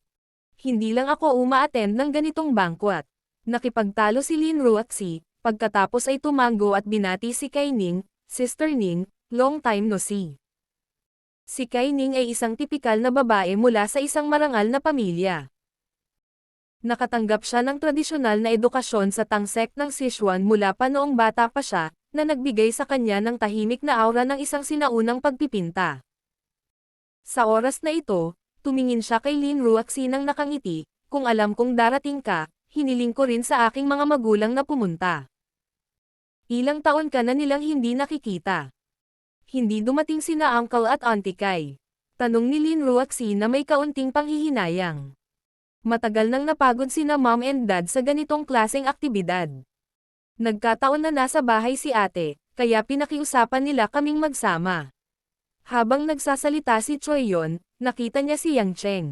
Hindi lang ako uma-attend ng ganitong banquet. Nakipagtalo si Lin Ruaxi, pagkatapos ay tumango at binati si Kai Ning, Sister Ning, long time no see. Si Kai Ning ay isang tipikal na babae mula sa isang marangal na pamilya. Nakatanggap siya ng tradisyonal na edukasyon sa tangsek ng Sichuan mula pa noong bata pa siya, na nagbigay sa kanya ng tahimik na aura ng isang sinaunang pagpipinta. Sa oras na ito, tumingin siya kay Lin Ruaxi nang nakangiti, kung alam kong darating ka, hiniling ko rin sa aking mga magulang na pumunta. Ilang taon ka na nilang hindi nakikita. Hindi dumating sina Uncle at Auntie Kai. Tanong ni Lin Ruaxi na may kaunting panghihinayang. Matagal nang napagod sina Mom and Dad sa ganitong klaseng aktibidad. Nagkataon na nasa bahay si ate, kaya pinakiusapan nila kaming magsama. Habang nagsasalita si Choi Yun, nakita niya si Yang Cheng.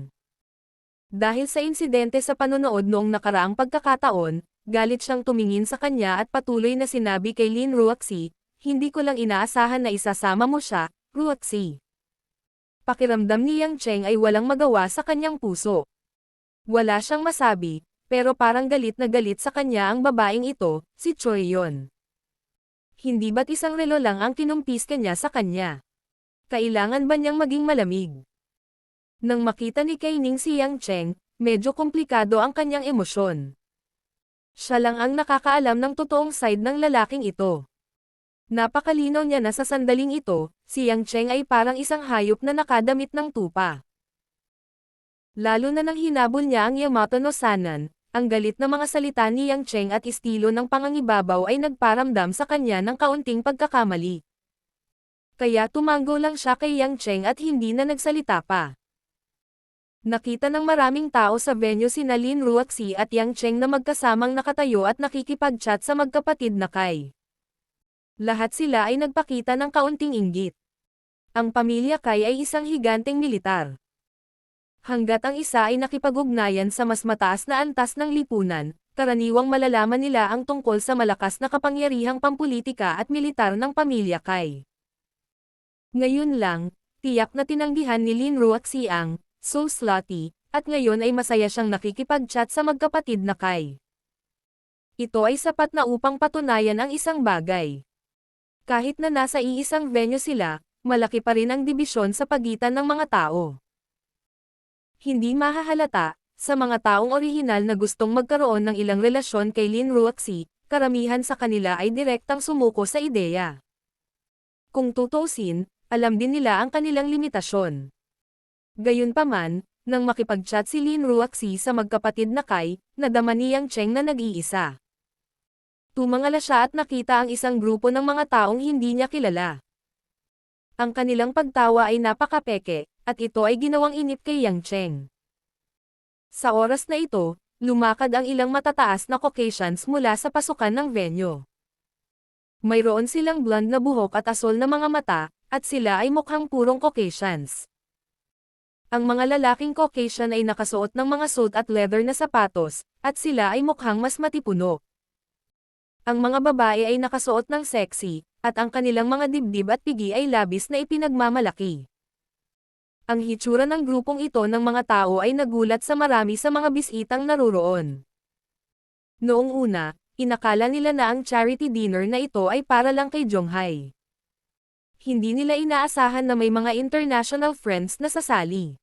Dahil sa insidente sa panonood noong nakaraang pagkakataon, galit siyang tumingin sa kanya at patuloy na sinabi kay Lin Ruaxi, hindi ko lang inaasahan na isasama mo siya, Ruaxi. Pakiramdam ni Yang Cheng ay walang magawa sa kanyang puso. Wala siyang masabi, pero parang galit na galit sa kanya ang babaeng ito, si Choi Yun. Hindi ba't isang relo lang ang kinumpis kanya sa kanya? Kailangan ba niyang maging malamig? Nang makita ni Kai Ning si Yang Cheng, medyo komplikado ang kanyang emosyon. Siya lang ang nakakaalam ng totoong side ng lalaking ito. Napakalinaw niya na sa sandaling ito, si Yang Cheng ay parang isang hayop na nakadamit ng tupa. Lalo na nang hinabol niya ang Yamato no Sanan, ang galit na mga salita ni Yang Cheng at estilo ng pangangibabaw ay nagparamdam sa kanya ng kaunting pagkakamali. Kaya tumango lang siya kay Yang Cheng at hindi na nagsalita pa. Nakita ng maraming tao sa venue sina Lin Ruaxi at Yang Cheng na magkasamang nakatayo at nakikipag-chat sa magkapatid na Kai. Lahat sila ay nagpakita ng kaunting inggit. Ang pamilya Kai ay isang higanteng militar. Hanggat ang isa ay nakipag-ugnayan sa mas mataas na antas ng lipunan, karaniwang malalaman nila ang tungkol sa malakas na kapangyarihang pampulitika at militar ng pamilya Kai. Ngayon lang, tiyak na tinanggihan ni Lin Ruoxi ang "so slutty", at ngayon ay masaya siyang nakikipag-chat sa magkapatid na Kai. Ito ay sapat na upang patunayan ang isang bagay. Kahit na nasa iisang venue sila, malaki pa rin ang dibisyon sa pagitan ng mga tao. Hindi mahahalata, sa mga taong orihinal na gustong magkaroon ng ilang relasyon kay Lin Ruoxi, karamihan sa kanila ay direktang sumuko sa ideya. Kung tutuusin, alam din nila ang kanilang limitasyon. Gayunpaman, nang makipag-chat si Lin Ruoxi sa magkapatid na Kai, nadama ni Yang Cheng na nag-iisa. Tumangala siya at nakita ang isang grupo ng mga taong hindi niya kilala. Ang kanilang pagtawa ay napakapeke, at ito ay ginawang inip kay Yang Cheng. Sa oras na ito, lumakad ang ilang matataas na Caucasians mula sa pasukan ng venue. Mayroon silang blonde na buhok at asol na mga mata, at sila ay mukhang purong Caucasians. Ang mga lalaking Caucasian ay nakasuot ng mga suit at leather na sapatos, at sila ay mukhang mas matipuno. Ang mga babae ay nakasuot ng sexy, at ang kanilang mga dibdib at pigi ay labis na ipinagmamalaki. Ang hitsura ng grupong ito ng mga tao ay nagulat sa marami sa mga bisitang naruroon. Noong una, inakala nila na ang charity dinner na ito ay para lang kay Jonghai. Hindi nila inaasahan na may mga international friends na sasali.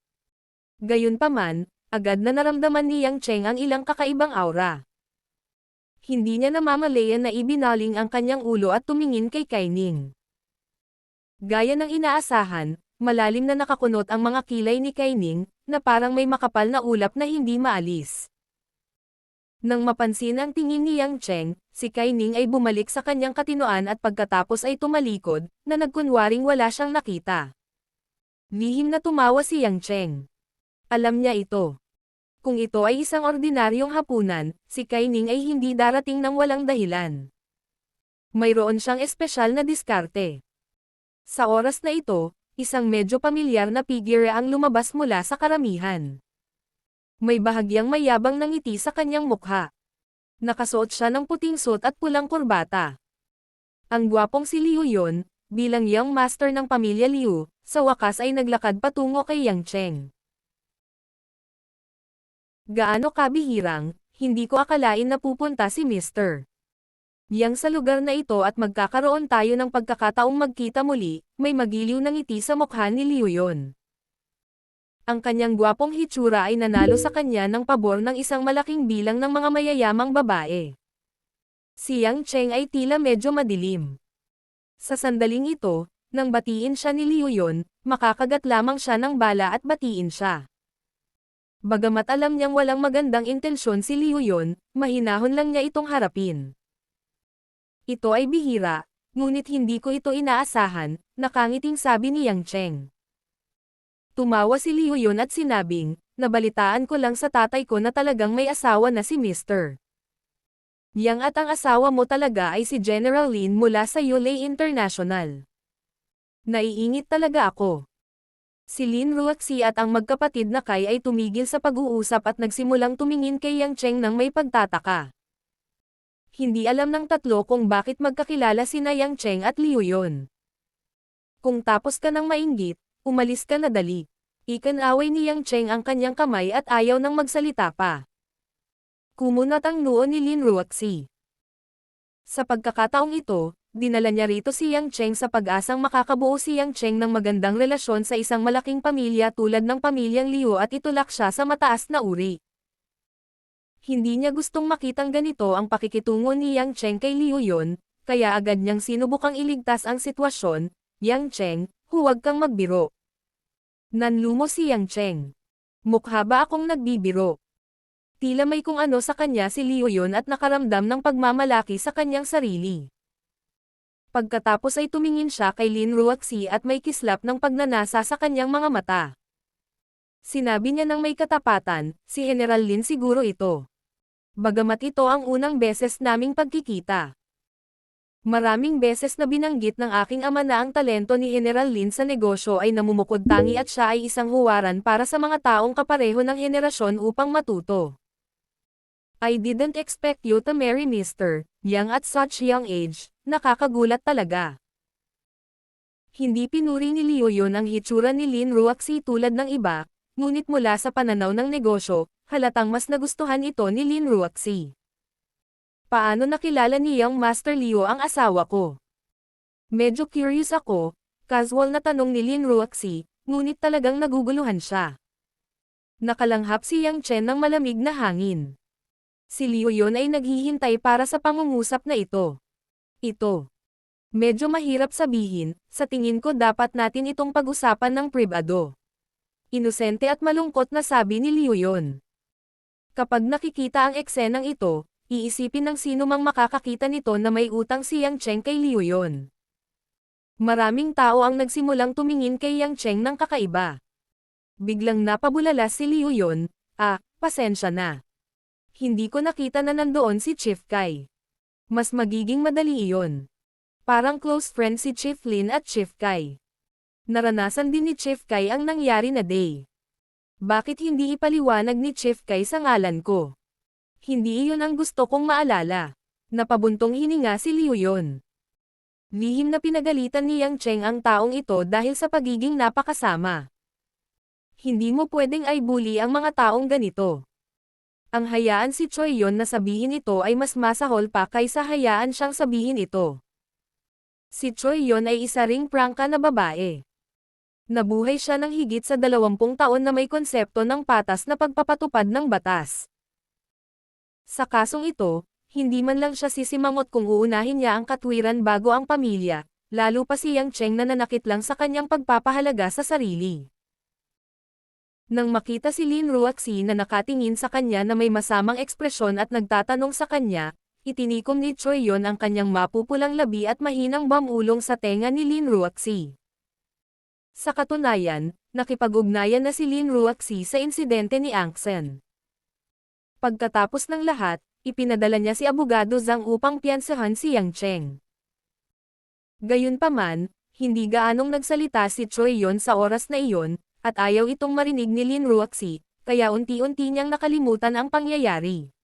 Gayunpaman, agad na naramdaman ni Yang Cheng ang ilang kakaibang aura. Hindi niya namamalayan na ibinaling ang kanyang ulo at tumingin kay Kai Ning. Gaya ng inaasahan, malalim na nakakunot ang mga kilay ni Kai Ning, na parang may makapal na ulap na hindi maalis. Nang mapansin ang tingin ni Yang Cheng, si Kai Ning ay bumalik sa kanyang katinoan at pagkatapos ay tumalikod, na nagkunwaring wala siyang nakita. Lihim na tumawa si Yang Cheng. Alam niya ito. Kung ito ay isang ordinaryong hapunan, si Kai Ning ay hindi darating ng walang dahilan. Mayroon siyang espesyal na diskarte. Sa oras na ito, isang medyo pamilyar na figure ang lumabas mula sa karamihan. May bahagyang mayabang na ngiti sa kanyang mukha. Nakasuot siya ng puting suit at pulang kurbata. Ang gwapong si Liu Yun, bilang young master ng pamilya Liu, sa wakas ay naglakad patungo kay Yang Cheng. Gaano kabihirang, hindi ko akalain na pupunta si Mr. Yang sa lugar na ito at magkakaroon tayo ng pagkakataong magkita muli, may magiliw na ngiti sa mukha ni Liu Yun. Ang kanyang gwapong hitsura ay nanalo sa kanya ng pabor ng isang malaking bilang ng mga mayayamang babae. Si Yang Cheng ay tila medyo madilim. Sa sandaling ito, nang batiin siya ni Liu Yun, makakagat lamang siya ng bala at batiin siya. Bagamat alam niyang walang magandang intensyon si Liu Yun, mahinahon lang niya itong harapin. Ito ay bihira, ngunit hindi ko ito inaasahan, nakangiting sabi ni Yang Cheng. Tumawa si Liu Yun at sinabing, nabalitaan ko lang sa tatay ko na talagang may asawa na si Mr. Yang at ang asawa mo talaga ay si General Lin mula sa Yulei International. Naiingit talaga ako. Si Lin Ruoxi at ang magkapatid na Kai ay tumigil sa pag-uusap at nagsimulang tumingin kay Yang Cheng nang may pagtataka. Hindi alam ng tatlo kung bakit magkakilala sina Yang Cheng at Liu Yun. Kung tapos ka ng mainggit, umalis ka na dali. Ikinaway ni Yang Cheng ang kanyang kamay at ayaw nang magsalita pa. Kumunat ang noo ni Lin Ruoxi. Sa pagkakataong ito, dinala niya rito si Yang Cheng sa pag-asang makakabuo si Yang Cheng ng magandang relasyon sa isang malaking pamilya tulad ng pamilyang Liu at itulak siya sa mataas na uri. Hindi niya gustong makitang ganito ang pakikitungo ni Yang Cheng kay Liu Yun, kaya agad niyang sinubukang iligtas ang sitwasyon. Yang Cheng, huwag kang magbiro. Nanlumo si Yang Cheng. Mukha ba akong nagbibiro? Tila may kung ano sa kanya si Liu Yun at nakaramdam ng pagmamalaki sa kanyang sarili. Pagkatapos ay tumingin siya kay Lin Ruoxi at may kislap ng pagnanasa sa kanyang mga mata. Sinabi niya ng may katapatan, si General Lin siguro ito. Bagamat ito ang unang beses naming pagkikita. Maraming beses na binanggit ng aking ama na ang talento ni General Lin sa negosyo ay namumukod-tangi at siya ay isang huwaran para sa mga taong kapareho ng henerasyon upang matuto. I didn't expect you to marry Mr. Yang at such young age, nakakagulat talaga. Hindi pinuri ni Liu Yun ang hitsura ni Lin Ruoxi tulad ng iba, ngunit mula sa pananaw ng negosyo, halatang mas nagustuhan ito ni Lin Ruoxi. Paano nakilala ni Young Master Liu ang asawa ko? Medyo curious ako, casual na tanong ni Lin Ruoxi, ngunit talagang naguguluhan siya. Nakalanghap si Yang Chen ng malamig na hangin. Si Liu Yun ay naghihintay para sa pangungusap na ito. Ito. Medyo mahirap sabihin, sa tingin ko dapat natin itong pag-usapan ng pribado. Inosente at malungkot na sabi ni Liu Yun. Kapag nakikita ang eksenang ito, iisipin ng sino mang makakakita nito na may utang si Yang Chen kay Liu Yun. Maraming tao ang nagsimulang tumingin kay Yang Chen ng kakaiba. Biglang napabulala si Liu Yun, pasensya na. Hindi ko nakita na nandoon si Chief Kai. Mas magiging madali iyon. Parang close friend si Chief Lin at Chief Kai. Naranasan din ni Chief Kai ang nangyari na day. Bakit hindi ipaliwanag ni Chief Kai sa ngalan ko? Hindi iyon ang gusto kong maalala. Napabuntong hininga si Liu Yun. Lihim na pinagalitan ni Yang Chen ang taong ito dahil sa pagiging napakasama. Hindi mo pwedeng i-bully ang mga taong ganito. Ang hayaan si Choi Yun na sabihin ito ay mas masahol pa kaysa hayaan siyang sabihin ito. Si Choi Yun ay isa ring prangka na babae. Nabuhay siya ng higit sa 20 taon na may konsepto ng patas na pagpapatupad ng batas. Sa kasong ito, hindi man lang siya sisimangot kung uunahin niya ang katwiran bago ang pamilya, lalo pa si Yang Chen na nanakit lang sa kanyang pagpapahalaga sa sarili. Nang makita si Lin Ruoxi na nakatingin sa kanya na may masamang ekspresyon at nagtatanong sa kanya, itinikom ni Choi Yun ang kanyang mapupulang labi at mahinang bamulong sa tenga ni Lin Ruoxi. Sa katunayan, nakipag-ugnayan na si Lin Ruoxi sa insidente ni Angsen. Pagkatapos ng lahat, ipinadala niya si Abogado Zhang upang piyansahan si Yang Chen. Gayunpaman, hindi gaanong nagsalita si Choi Yun sa oras na iyon, at ayaw itong marinig ni Lin Ruoxi, kaya unti-unti niyang nakalimutan ang pangyayari.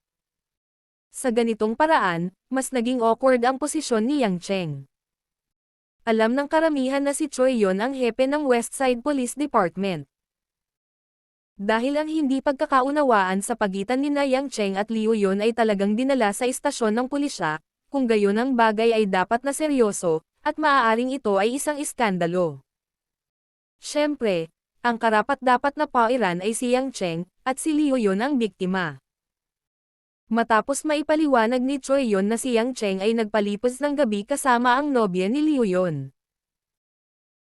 Sa ganitong paraan, mas naging awkward ang posisyon ni Yang Chen. Alam ng karamihan na si Choi Yun ang hepe ng Westside Police Department. Dahil ang hindi pagkakaunawaan sa pagitan ni Yang Chen at Liu Yun ay talagang dinala sa istasyon ng pulisya, kung gayon ang bagay ay dapat na seryoso, at maaaring ito ay isang iskandalo. Siyempre, ang karapat-dapat na pairan ay si Yang Chen, at si Liu Yun ang biktima. Matapos maipaliwanag ni Choi Yun na si Yang Chen ay nagpalipos ng gabi kasama ang nobya ni Liu Yun.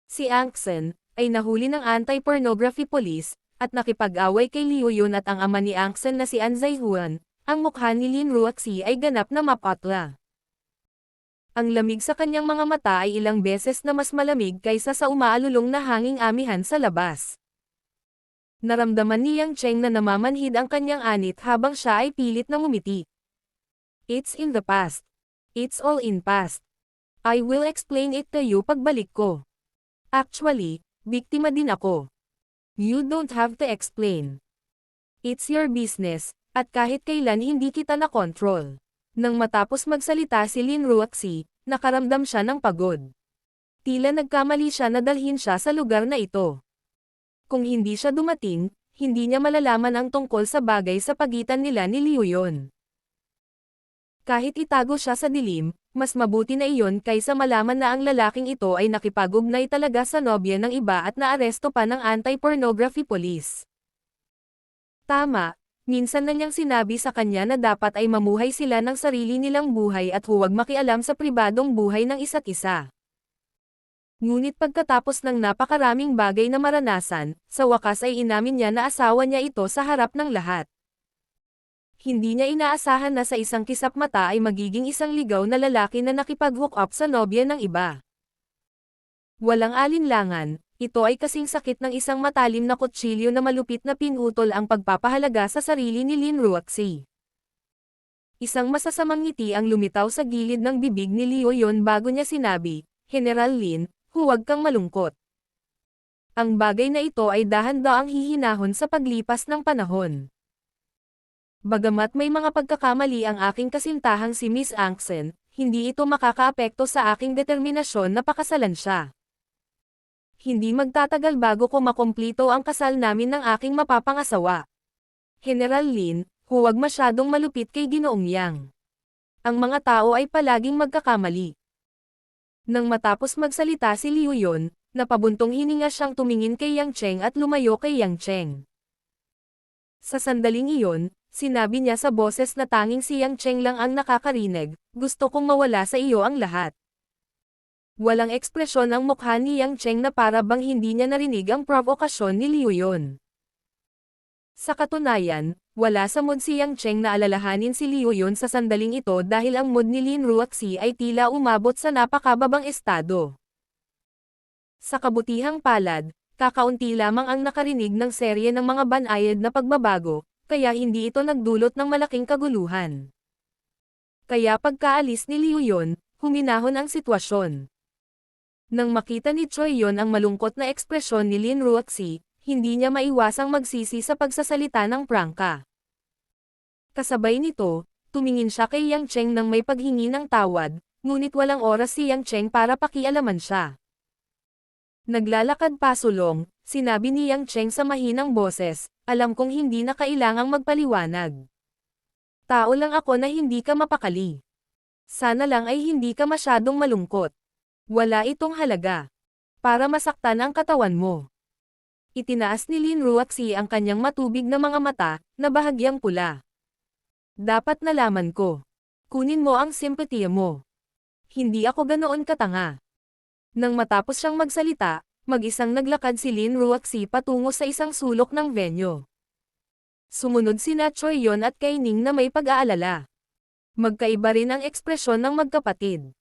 Si Angsen ay nahuli ng anti-pornography police, at nakipag-away kay Liu Yun at ang ama ni Angsen na si An Zaihuan, ang mukha ni Lin Ruoxi ay ganap na mapatla. Ang lamig sa kanyang mga mata ay ilang beses na mas malamig kaysa sa umaalulong na hanging amihan sa labas. Naramdaman ni Yang Chen na namamanhid ang kanyang anit habang siya ay pilit na ngumiti. It's in the past. It's all in past. I will explain it to you pagbalik ko. Actually, biktima din ako. You don't have to explain. It's your business, at kahit kailan hindi kita na-control. Nang matapos magsalita si Lin Ruoxi, nakaramdam siya ng pagod. Tila nagkamali siya na dalhin siya sa lugar na ito. Kung hindi siya dumating, hindi niya malalaman ang tungkol sa bagay sa pagitan nila ni Liu Yun. Kahit itago siya sa dilim, mas mabuti na iyon kaysa malaman na ang lalaking ito ay nakipag-ugnay talaga sa nobya ng iba at naaresto pa ng anti-pornography police. Tama, minsan na niyang sinabi sa kanya na dapat ay mamuhay sila ng sarili nilang buhay at huwag makialam sa pribadong buhay ng isa't isa. Ngunit pagkatapos ng napakaraming bagay na maranasan, sa wakas ay inamin niya na asawa niya ito sa harap ng lahat. Hindi niya inaasahan na sa isang kisap mata ay magiging isang ligaw na lalaki na nakipag-hook up sa nobya ng iba. Walang alinlangan, ito ay kasing sakit ng isang matalim na kutsilyo na malupit na pinutol ang pagpapahalaga sa sarili ni Lin Ruoxi. Isang masasamang ngiti ang lumitaw sa gilid ng bibig ni Liu Yun bago niya sinabi, General Lin, huwag kang malungkot. Ang bagay na ito ay dahan-daang hihinahon sa paglipas ng panahon. Bagamat may mga pagkakamali ang aking kasintahang si Miss Angsen, hindi ito makakaapekto sa aking determinasyon na pakasalan siya. Hindi magtatagal bago ko makomplito ang kasal namin ng aking mapapangasawa. General Lin, huwag masyadong malupit kay Ginoong Yang. Ang mga tao ay palaging magkakamali. Nang matapos magsalita si Liu Yun, napabuntong hininga siyang tumingin kay Yang Cheng at lumayo kay Yang Cheng. Sa sandaling iyon, sinabi niya sa boses na tanging si Yang Cheng lang ang nakakarinig, gusto kong mawala sa iyo ang lahat. Walang ekspresyon ang mukha ni Yang Cheng na para bang hindi niya narinig ang provokasyon ni Liu Yun. Sa katunayan, wala sa mood si Yang Cheng na alalahanin si Liu Yun sa sandaling ito dahil ang mood ni Lin Ruoxi ay tila umabot sa napakababang estado. Sa kabutihang palad, kakaunti lamang ang nakarinig ng serye ng mga banayad na pagbabago, kaya hindi ito nagdulot ng malaking kaguluhan. Kaya pagkaalis ni Liu Yun, huminahon ang sitwasyon. Nang makita ni Choi Yun ang malungkot na ekspresyon ni Lin Ruoxi, hindi niya maiwasang magsisi sa pagsasalita ng prangka. Kasabay nito, tumingin siya kay Yang Cheng nang may paghingi ng tawad, ngunit walang oras si Yang Cheng para pakialaman siya. Naglalakad pasulong, sinabi ni Yang Cheng sa mahinang boses, alam kong hindi na kailangang magpaliwanag. Tao lang ako na hindi ka mapakali. Sana lang ay hindi ka masyadong malungkot. Wala itong halaga. Para masaktan ang katawan mo. Itinaas ni Lin Ruoxi ang kanyang matubig na mga mata, na bahagyang pula. Dapat nalaman ko. Kunin mo ang simpatiya mo. Hindi ako ganoon katanga. Nang matapos siyang magsalita, mag-isang naglakad si Lin Ruoxi patungo sa isang sulok ng venue. Sumunod sina Choi Yun at Kai Ning na may pag-aalala. Magkaiba rin ang ekspresyon ng magkapatid.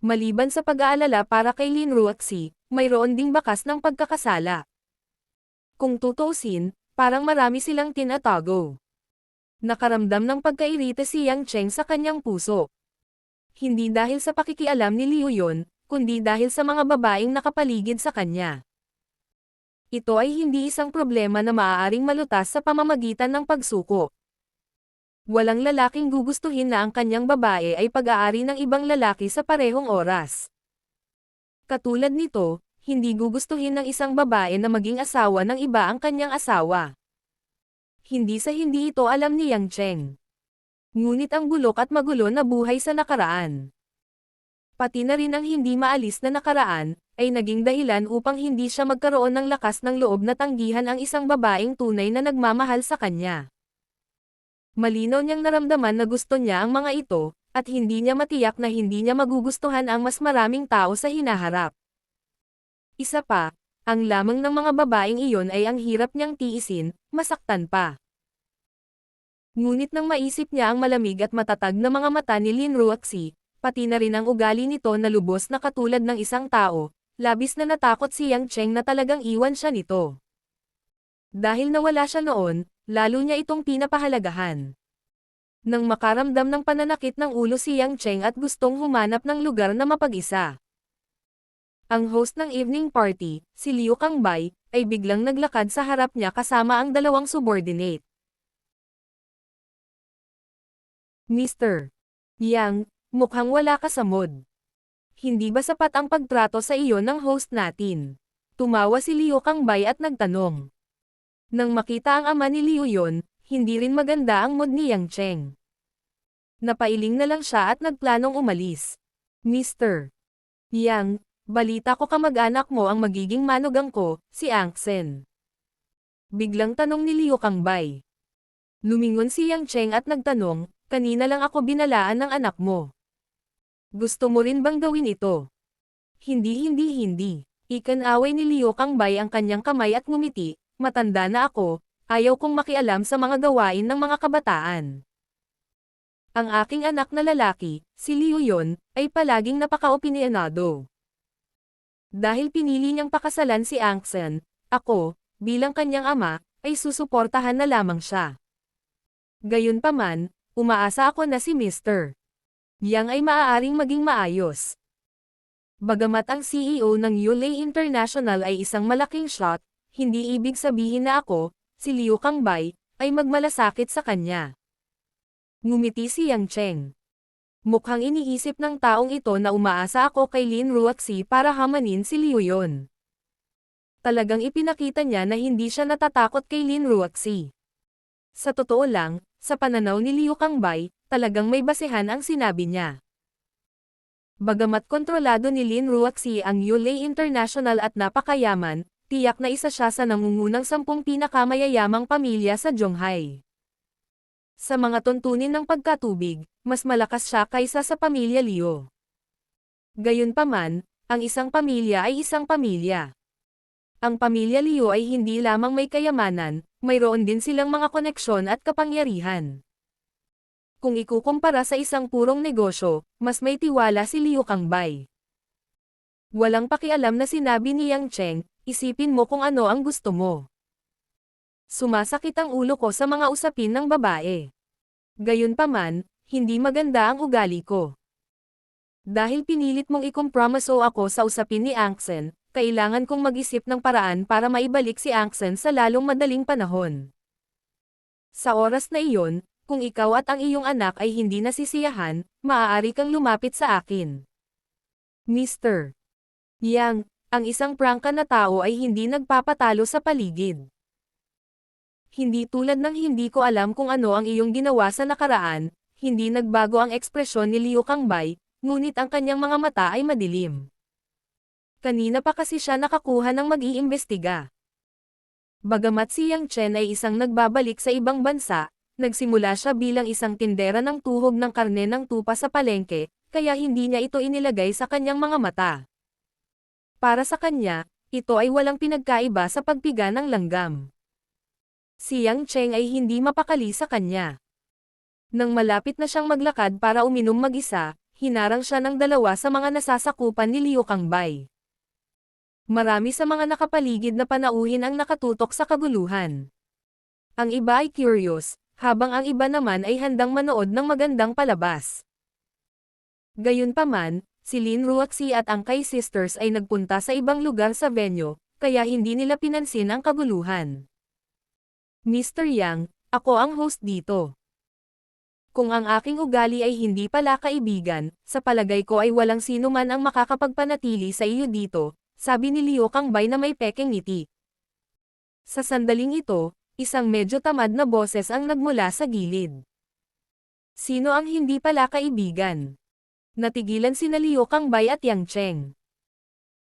Maliban sa pag-aalala para kay Lin Ruoxi, mayroon ding bakas ng pagkakasala. Kung tutuusin, parang marami silang tinatago. Nakaramdam ng pagkairita si Yang Cheng sa kanyang puso. Hindi dahil sa pakikialam ni Liu Yun, kundi dahil sa mga babaeng nakapaligid sa kanya. Ito ay hindi isang problema na maaaring malutas sa pamamagitan ng pagsuko. Walang lalaking gugustuhin na ang kanyang babae ay pag-aari ng ibang lalaki sa parehong oras. Katulad nito, hindi gugustuhin ng isang babae na maging asawa ng iba ang kanyang asawa. Hindi sa hindi ito alam ni Yang Cheng. Ngunit ang bulok at magulo na buhay sa nakaraan. Pati na rin ang hindi maalis na nakaraan, ay naging dahilan upang hindi siya magkaroon ng lakas ng loob na tanggihan ang isang babaeng tunay na nagmamahal sa kanya. Malinaw niyang naramdaman na gusto niya ang mga ito, at hindi niya matiyak na hindi niya magugustuhan ang mas maraming tao sa hinaharap. Isa pa, ang lamang ng mga babaeng iyon ay ang hirap niyang tiisin, masaktan pa. Ngunit nang maisip niya ang malamig at matatag na mga mata ni Lin Ruoxi, pati na rin ang ugali nito na lubos na katulad ng isang tao, labis na natakot si Yang Cheng na talagang iwan siya nito. Dahil nawala siya noon, lalo niya itong pinapahalagahan. Nang makaramdam ng pananakit ng ulo si Yang Cheng at gustong humanap ng lugar na mapag-isa. Ang host ng evening party, si Liu Kangbay, ay biglang naglakad sa harap niya kasama ang dalawang subordinate. Mr. Yang, mukhang wala ka sa mood. Hindi ba sapat ang pagtrato sa iyo ng host natin? Tumawa si Liu Kangbay at nagtanong. Nang makita ang ama ni Liu Yun, hindi rin maganda ang mood ni Yang Cheng. Napailing na lang siya at nagplanong umalis. Mr. Yang, balita ko kamag-anak mo ang magiging manugang ko, si Angsen. Biglang tanong ni Liu Kangbay. Lumingon si Yang Cheng at nagtanong, kanina lang ako binalaan ng anak mo. Gusto mo rin bang gawin ito? Hindi. Ikan-away ni Liu Kangbay ang kanyang kamay at ngumiti, matanda na ako, ayaw kong makialam sa mga gawain ng mga kabataan. Ang aking anak na lalaki, si Liu Yun, ay palaging napaka-opinionado. Dahil pinili niyang pakasalan si Angsen, ako, bilang kanyang ama, ay susuportahan na lamang siya. Gayunpaman, Umaasa ako na si Mr. Yang ay maaaring maging maayos. Bagamat ang CEO ng Yulei International ay isang malaking shot, hindi ibig sabihin na ako, si Liu Kangbay, ay magmalasakit sa kanya. Ngumiti si Yang Cheng. Mukhang iniisip ng taong ito na umaasa ako kay Lin Ruoxi para hamanin si Liu yon. Talagang ipinakita niya na hindi siya natatakot kay Lin Ruoxi. Sa totoo lang, sa pananaw ni Liu Kangbay, talagang may basehan ang sinabi niya. Bagamat kontrolado ni Lin Ruoxi ang Yulei International at napakayaman, tiyak na isa siya sa nangungunang 10 pinakamayayamang pamilya sa Zhonghai. Sa mga tuntunin ng pagkatubig, mas malakas siya kaysa sa pamilya Liu. Gayunpaman, ang isang pamilya ay isang pamilya. Ang pamilya Liu ay hindi lamang may kayamanan, mayroon din silang mga koneksyon at kapangyarihan. Kung ikukumpara sa isang purong negosyo, mas may tiwala si Liu Kangbay. Walang pakialam na sinabi ni Yang Cheng, isipin mo kung ano ang gusto mo. Sumasakit ang ulo ko sa mga usapin ng babae. Gayunpaman, hindi maganda ang ugali ko. Dahil pinilit mong ikompromiso ako sa usapin ni Angsen, kailangan kong mag-isip ng paraan para maibalik si Angsen sa lalong madaling panahon. Sa oras na iyon, kung ikaw at ang iyong anak ay hindi nasisiyahan, maaari kang lumapit sa akin. Mr. Yang, ang isang prangka na tao ay hindi nagpapatalo sa paligid. Hindi tulad ng hindi ko alam kung ano ang iyong ginawa sa nakaraan, hindi nagbago ang ekspresyon ni Liu Kangbay, ngunit ang kanyang mga mata ay madilim. Kanina pa kasi siya nakakuha ng mag-iimbestiga. Bagamat si Yang Chen ay isang nagbabalik sa ibang bansa, nagsimula siya bilang isang tindera ng tuhog ng karne ng tupa sa palengke, kaya hindi niya ito inilagay sa kanyang mga mata. Para sa kanya, ito ay walang pinagkaiba sa pagpiga ng langgam. Si Yang Cheng ay hindi mapakali sa kanya. Nang malapit na siyang maglakad para uminom mag-isa, hinarang siya ng dalawa sa mga nasasakupan ni Liu Kangbay. Marami sa mga nakapaligid na panauhin ang nakatutok sa kaguluhan. Ang iba ay curious, habang ang iba naman ay handang manood ng magandang palabas. Gayunpaman, si Lin Ruoxi at ang Kai Sisters ay nagpunta sa ibang lugar sa venue, kaya hindi nila pinansin ang kaguluhan. Mr. Yang, ako ang host dito. Kung ang aking ugali ay hindi pala kaibigan, sa palagay ko ay walang sino man ang makakapagpanatili sa iyo dito, sabi ni Liu Kangbay na may pekeng ngiti. Sa sandaling ito, isang medyo tamad na boses ang nagmula sa gilid. Sino ang hindi pala kaibigan? Natigilan sina Liu Kangbay at Yang Cheng.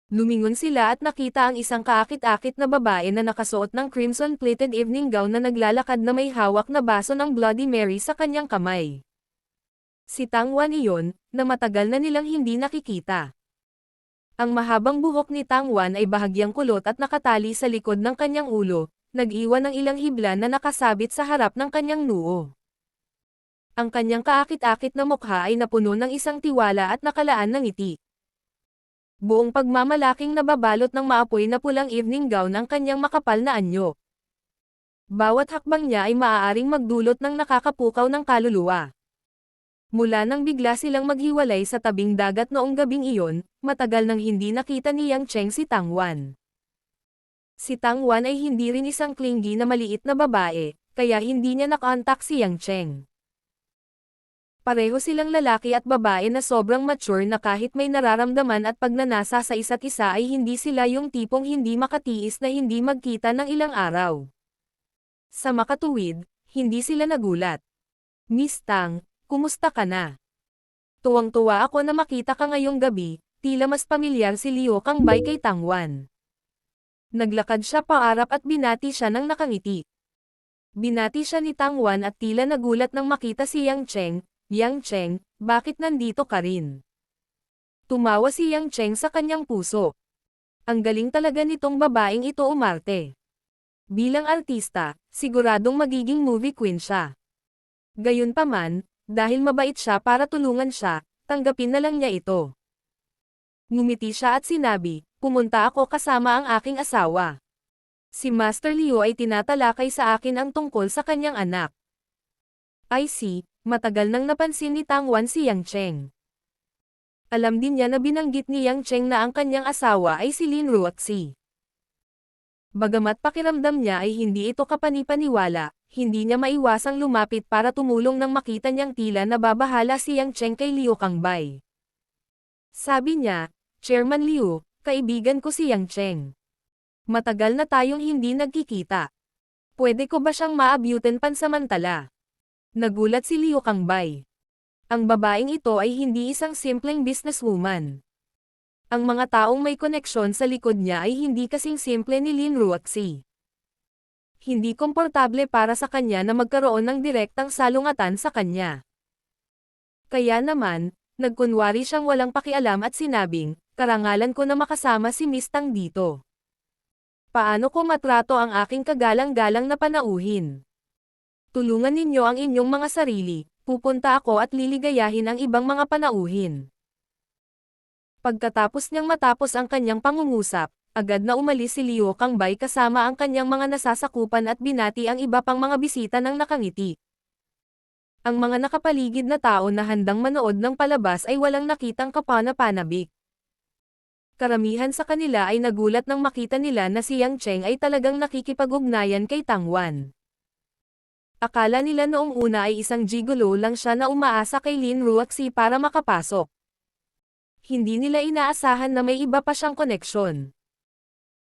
Lumingon sila at nakita ang isang kaakit-akit na babae na nakasuot ng crimson-plated evening gown na naglalakad na may hawak na baso ng Bloody Mary sa kanyang kamay. Si Tang Wan iyon, na matagal na nilang hindi nakikita. Ang mahabang buhok ni Tang Wan ay bahagyang kulot at nakatali sa likod ng kanyang ulo, nag-iwan ng ilang hibla na nakasabit sa harap ng kanyang noo. Ang kanyang kaakit-akit na mukha ay napuno ng isang tiwala at nakalaan ng ngiti. Buong pagmamalaking nababalot ng maapoy na pulang evening gown ang kanyang makapal na anyo. Bawat hakbang niya ay maaaring magdulot ng nakakapukaw ng kaluluwa. Mula nang bigla silang maghiwalay sa tabing dagat noong gabing iyon, matagal nang hindi nakita ni Yang Cheng si Tang Wan. Si Tang Wan ay hindi rin isang clingy na maliit na babae, kaya hindi niya nakontak si Yang Cheng. Pareho silang lalaki at babae na sobrang mature na kahit may nararamdaman at pagnanasa sa isa't isa ay hindi sila yung tipong hindi makatiis na hindi magkita ng ilang araw. Sa makatuwid, hindi sila nagulat. Miss Tang, kumusta ka na? Tuwang-tuwa ako na makita ka ngayong gabi, tila mas pamilyar si Liu Kangbay kay Tang Wan. Naglakad siya paarap at binati siya ng nakangiti. Binati siya ni Tang Wan at tila nagulat nang makita si Yang Cheng. Yang Cheng, bakit nandito ka rin? Tumawa si Yang Cheng sa kanyang puso. Ang galing talaga nitong babaeng ito umarte. Bilang artista, siguradong magiging movie queen siya. Gayunpaman, dahil mabait siya para tulungan siya, tanggapin na lang niya ito. Ngumiti siya at sinabi, pumunta ako kasama ang aking asawa. Si Master Liu ay tinatalakay sa akin ang tungkol sa kanyang anak. I see. Matagal nang napansin ni Tang Wan si Yang Cheng. Alam din niya na binanggit ni Yang Cheng na ang kanyang asawa ay si Lin Ruoxi. Bagamat pakiramdam niya ay hindi ito kapanipaniwala, hindi niya maiwasang lumapit para tumulong nang makita niyang tila nababahala si Yang Cheng kay Liu Kangbay. Sabi niya, Chairman Liu, kaibigan ko si Yang Cheng. Matagal na tayong hindi nagkikita. Pwede ko ba siyang maabyutin pansamantala? Nagulat si Liu Kangbay. Ang babaeng ito ay hindi isang simpleng businesswoman. Ang mga taong may koneksyon sa likod niya ay hindi kasing simple ni Lin Ruoxi. Hindi komportable para sa kanya na magkaroon ng direktang salungatan sa kanya. Kaya naman, nagkunwari siyang walang pakialam at sinabing, karangalan ko na makasama si Miss Tang dito. Paano ko matrato ang aking kagalang-galang na panauhin? Tulungan ninyo ang inyong mga sarili, pupunta ako at liligayahin ang ibang mga panauhin. Pagkatapos niyang matapos ang kanyang pangungusap, agad na umalis si Liu Kangbay kasama ang kanyang mga nasasakupan at binati ang iba pang mga bisita ng nakangiti. Ang mga nakapaligid na tao na handang manood ng palabas ay walang nakitang kapana-panabik. Karamihan sa kanila ay nagulat nang makita nila na si Yang Cheng ay talagang nakikipag-ugnayan kay Tang Wan. Akala nila noong una ay isang gigolo lang siya na umaasa kay Lin Ruoxi para makapasok. Hindi nila inaasahan na may iba pa siyang koneksyon.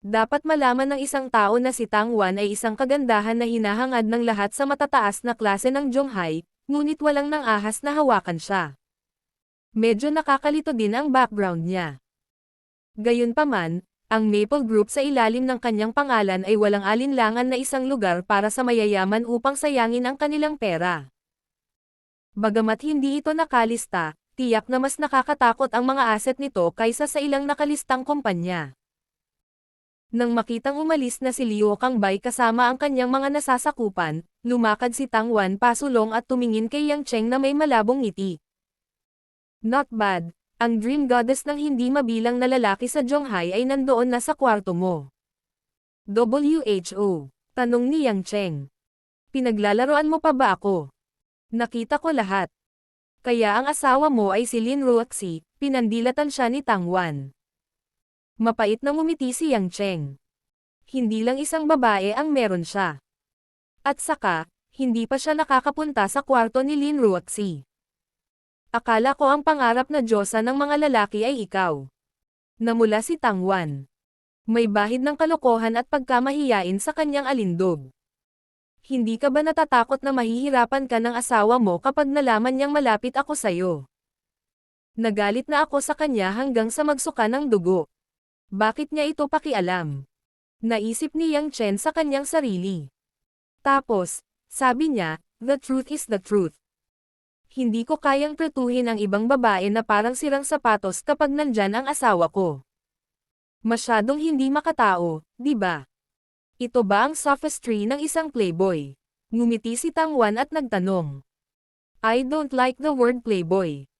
Dapat malaman ng isang tao na si Tang Wan ay isang kagandahan na hinahangad ng lahat sa matataas na klase ng Zhonghai, ngunit walang nang ahas na hawakan siya. Medyo nakakalito din ang background niya. Gayunpaman, ang Maple Group sa ilalim ng kanyang pangalan ay walang alinlangan na isang lugar para sa mayayaman upang sayangin ang kanilang pera. Bagamat hindi ito nakalista, tiyak na mas nakakatakot ang mga asset nito kaysa sa ilang nakalistang kumpanya. Nang makitang umalis na si Liu Kangbay kasama ang kanyang mga nasasakupan, lumakad si Tang Wan pasulong at tumingin kay Yang Cheng na may malabong ngiti. Not bad. Ang dream goddess ng hindi mabilang na lalaki sa Zhonghai ay nandoon na sa kwarto mo. WHO. Tanong ni Yang Cheng. Pinaglalaroan mo pa ba ako? Nakita ko lahat. Kaya ang asawa mo ay si Lin Ruoxi, pinandilatan siya ni Tang Wan. Mapait na ngumiti si Yang Cheng. Hindi lang isang babae ang meron siya. At saka, hindi pa siya nakakapunta sa kwarto ni Lin Ruoxi. Akala ko ang pangarap na diyosa ng mga lalaki ay ikaw. Namula si Tang Wan. May bahid ng kalokohan at pagkamahiyain sa kanyang alindog. Hindi ka ba natatakot na mahihirapan ka ng asawa mo kapag nalaman niyang malapit ako sayo? Nagalit na ako sa kanya hanggang sa magsuka ng dugo. Bakit niya ito pakialam? Naisip ni Yang Chen sa kanyang sarili. Tapos, sabi niya, the truth is the truth. Hindi ko kayang pretuhin ang ibang babae na parang sirang sapatos kapag nandyan ang asawa ko. Masyadong hindi makatao, di ba? Ito ba ang sophistry ng isang playboy? Ngumiti si Tang Wan at nagtanong. I don't like the word playboy.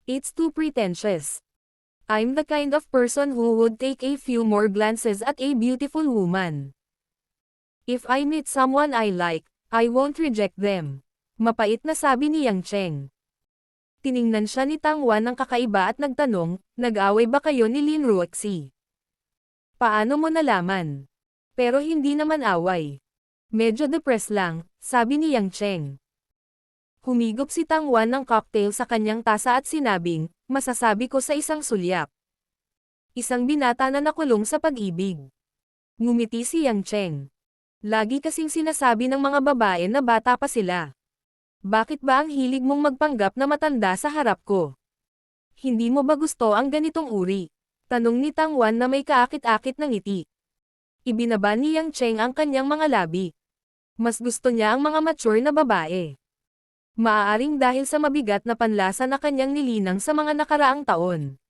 It's too pretentious. I'm the kind of person who would take a few more glances at a beautiful woman. If I meet someone I like, I won't reject them. Mapait na sabi ni Yang Cheng. Tiningnan siya ni Tang Wan ng kakaiba at nagtanong, nag-away ba kayo ni Lin Ruoxi? Paano mo nalaman? Pero hindi naman away. Medyo depressed lang, sabi ni Yang Cheng. Humigop si Tang Wan ng cocktail sa kanyang tasa at sinabing, masasabi ko sa isang sulyap. Isang binata na nakulong sa pag-ibig. Ngumiti si Yang Cheng. Lagi kasing sinasabi ng mga babae na bata pa sila. Bakit ba ang hilig mong magpanggap na matanda sa harap ko? Hindi mo ba gusto ang ganitong uri? Tanong ni Tang Wan na may kaakit-akit ng ngiti. Ibinaba ni Yang Cheng ang kanyang mga labi. Mas gusto niya ang mga mature na babae. Maaaring dahil sa mabigat na panlasa na kanyang nilinang sa mga nakaraang taon.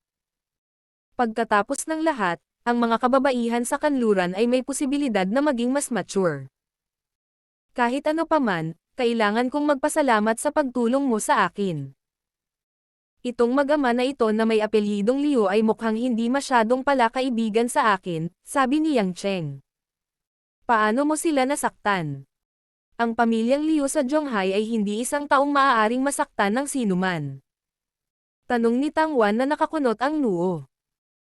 Pagkatapos ng lahat, ang mga kababaihan sa kanluran ay may posibilidad na maging mas mature. Kahit ano paman, kailangan kong magpasalamat sa pagtulong mo sa akin. Itong mag-ama na ito na may apelyidong Liu ay mukhang hindi masyadong pala kaibigan sa akin, sabi ni Yang Cheng. Paano mo sila nasaktan? Ang pamilyang Liu sa Zhonghai ay hindi isang taong maaaring masaktan ng sinuman. Tanong ni Tang Wan na nakakunot ang noo.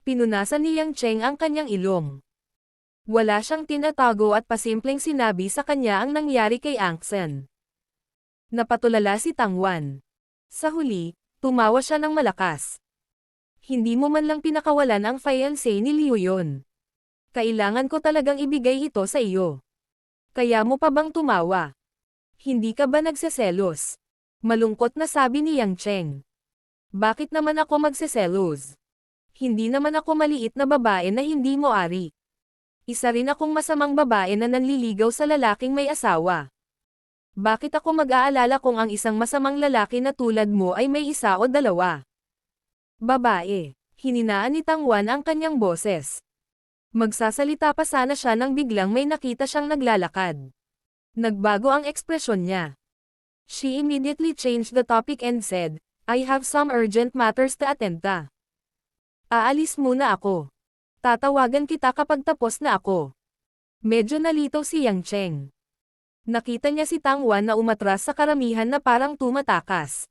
Pinunasan ni Yang Cheng ang kanyang ilong. Wala siyang tinatago at pasimpleng sinabi sa kanya ang nangyari kay Angsen. Napatulala si Tang Wan. Sa huli, tumawa siya ng malakas. Hindi mo man lang pinakawalan ang fiancé ni Liu yon. Kailangan ko talagang ibigay ito sa iyo. Kaya mo pa bang tumawa? Hindi ka ba nagseselos? Malungkot na sabi ni Yang Cheng. Bakit naman ako magseselos? Hindi naman ako maliit na babae na hindi mo ari. Isa rin akong masamang babae na nanliligaw sa lalaking may asawa. Bakit ako mag-aalala kung ang isang masamang lalaki na tulad mo ay may isa o dalawa? Babae. Hininaan ni Tang Wan ang kanyang boses. Magsasalita pa sana siya nang biglang may nakita siyang naglalakad. Nagbago ang ekspresyon niya. She immediately changed the topic and said, I have some urgent matters to attend to. Aalis muna ako. Tatawagan kita kapag tapos na ako. Medyo nalito si Yang Cheng. Nakita niya si Tang Wan na umatras sa karamihan na parang tumatakas.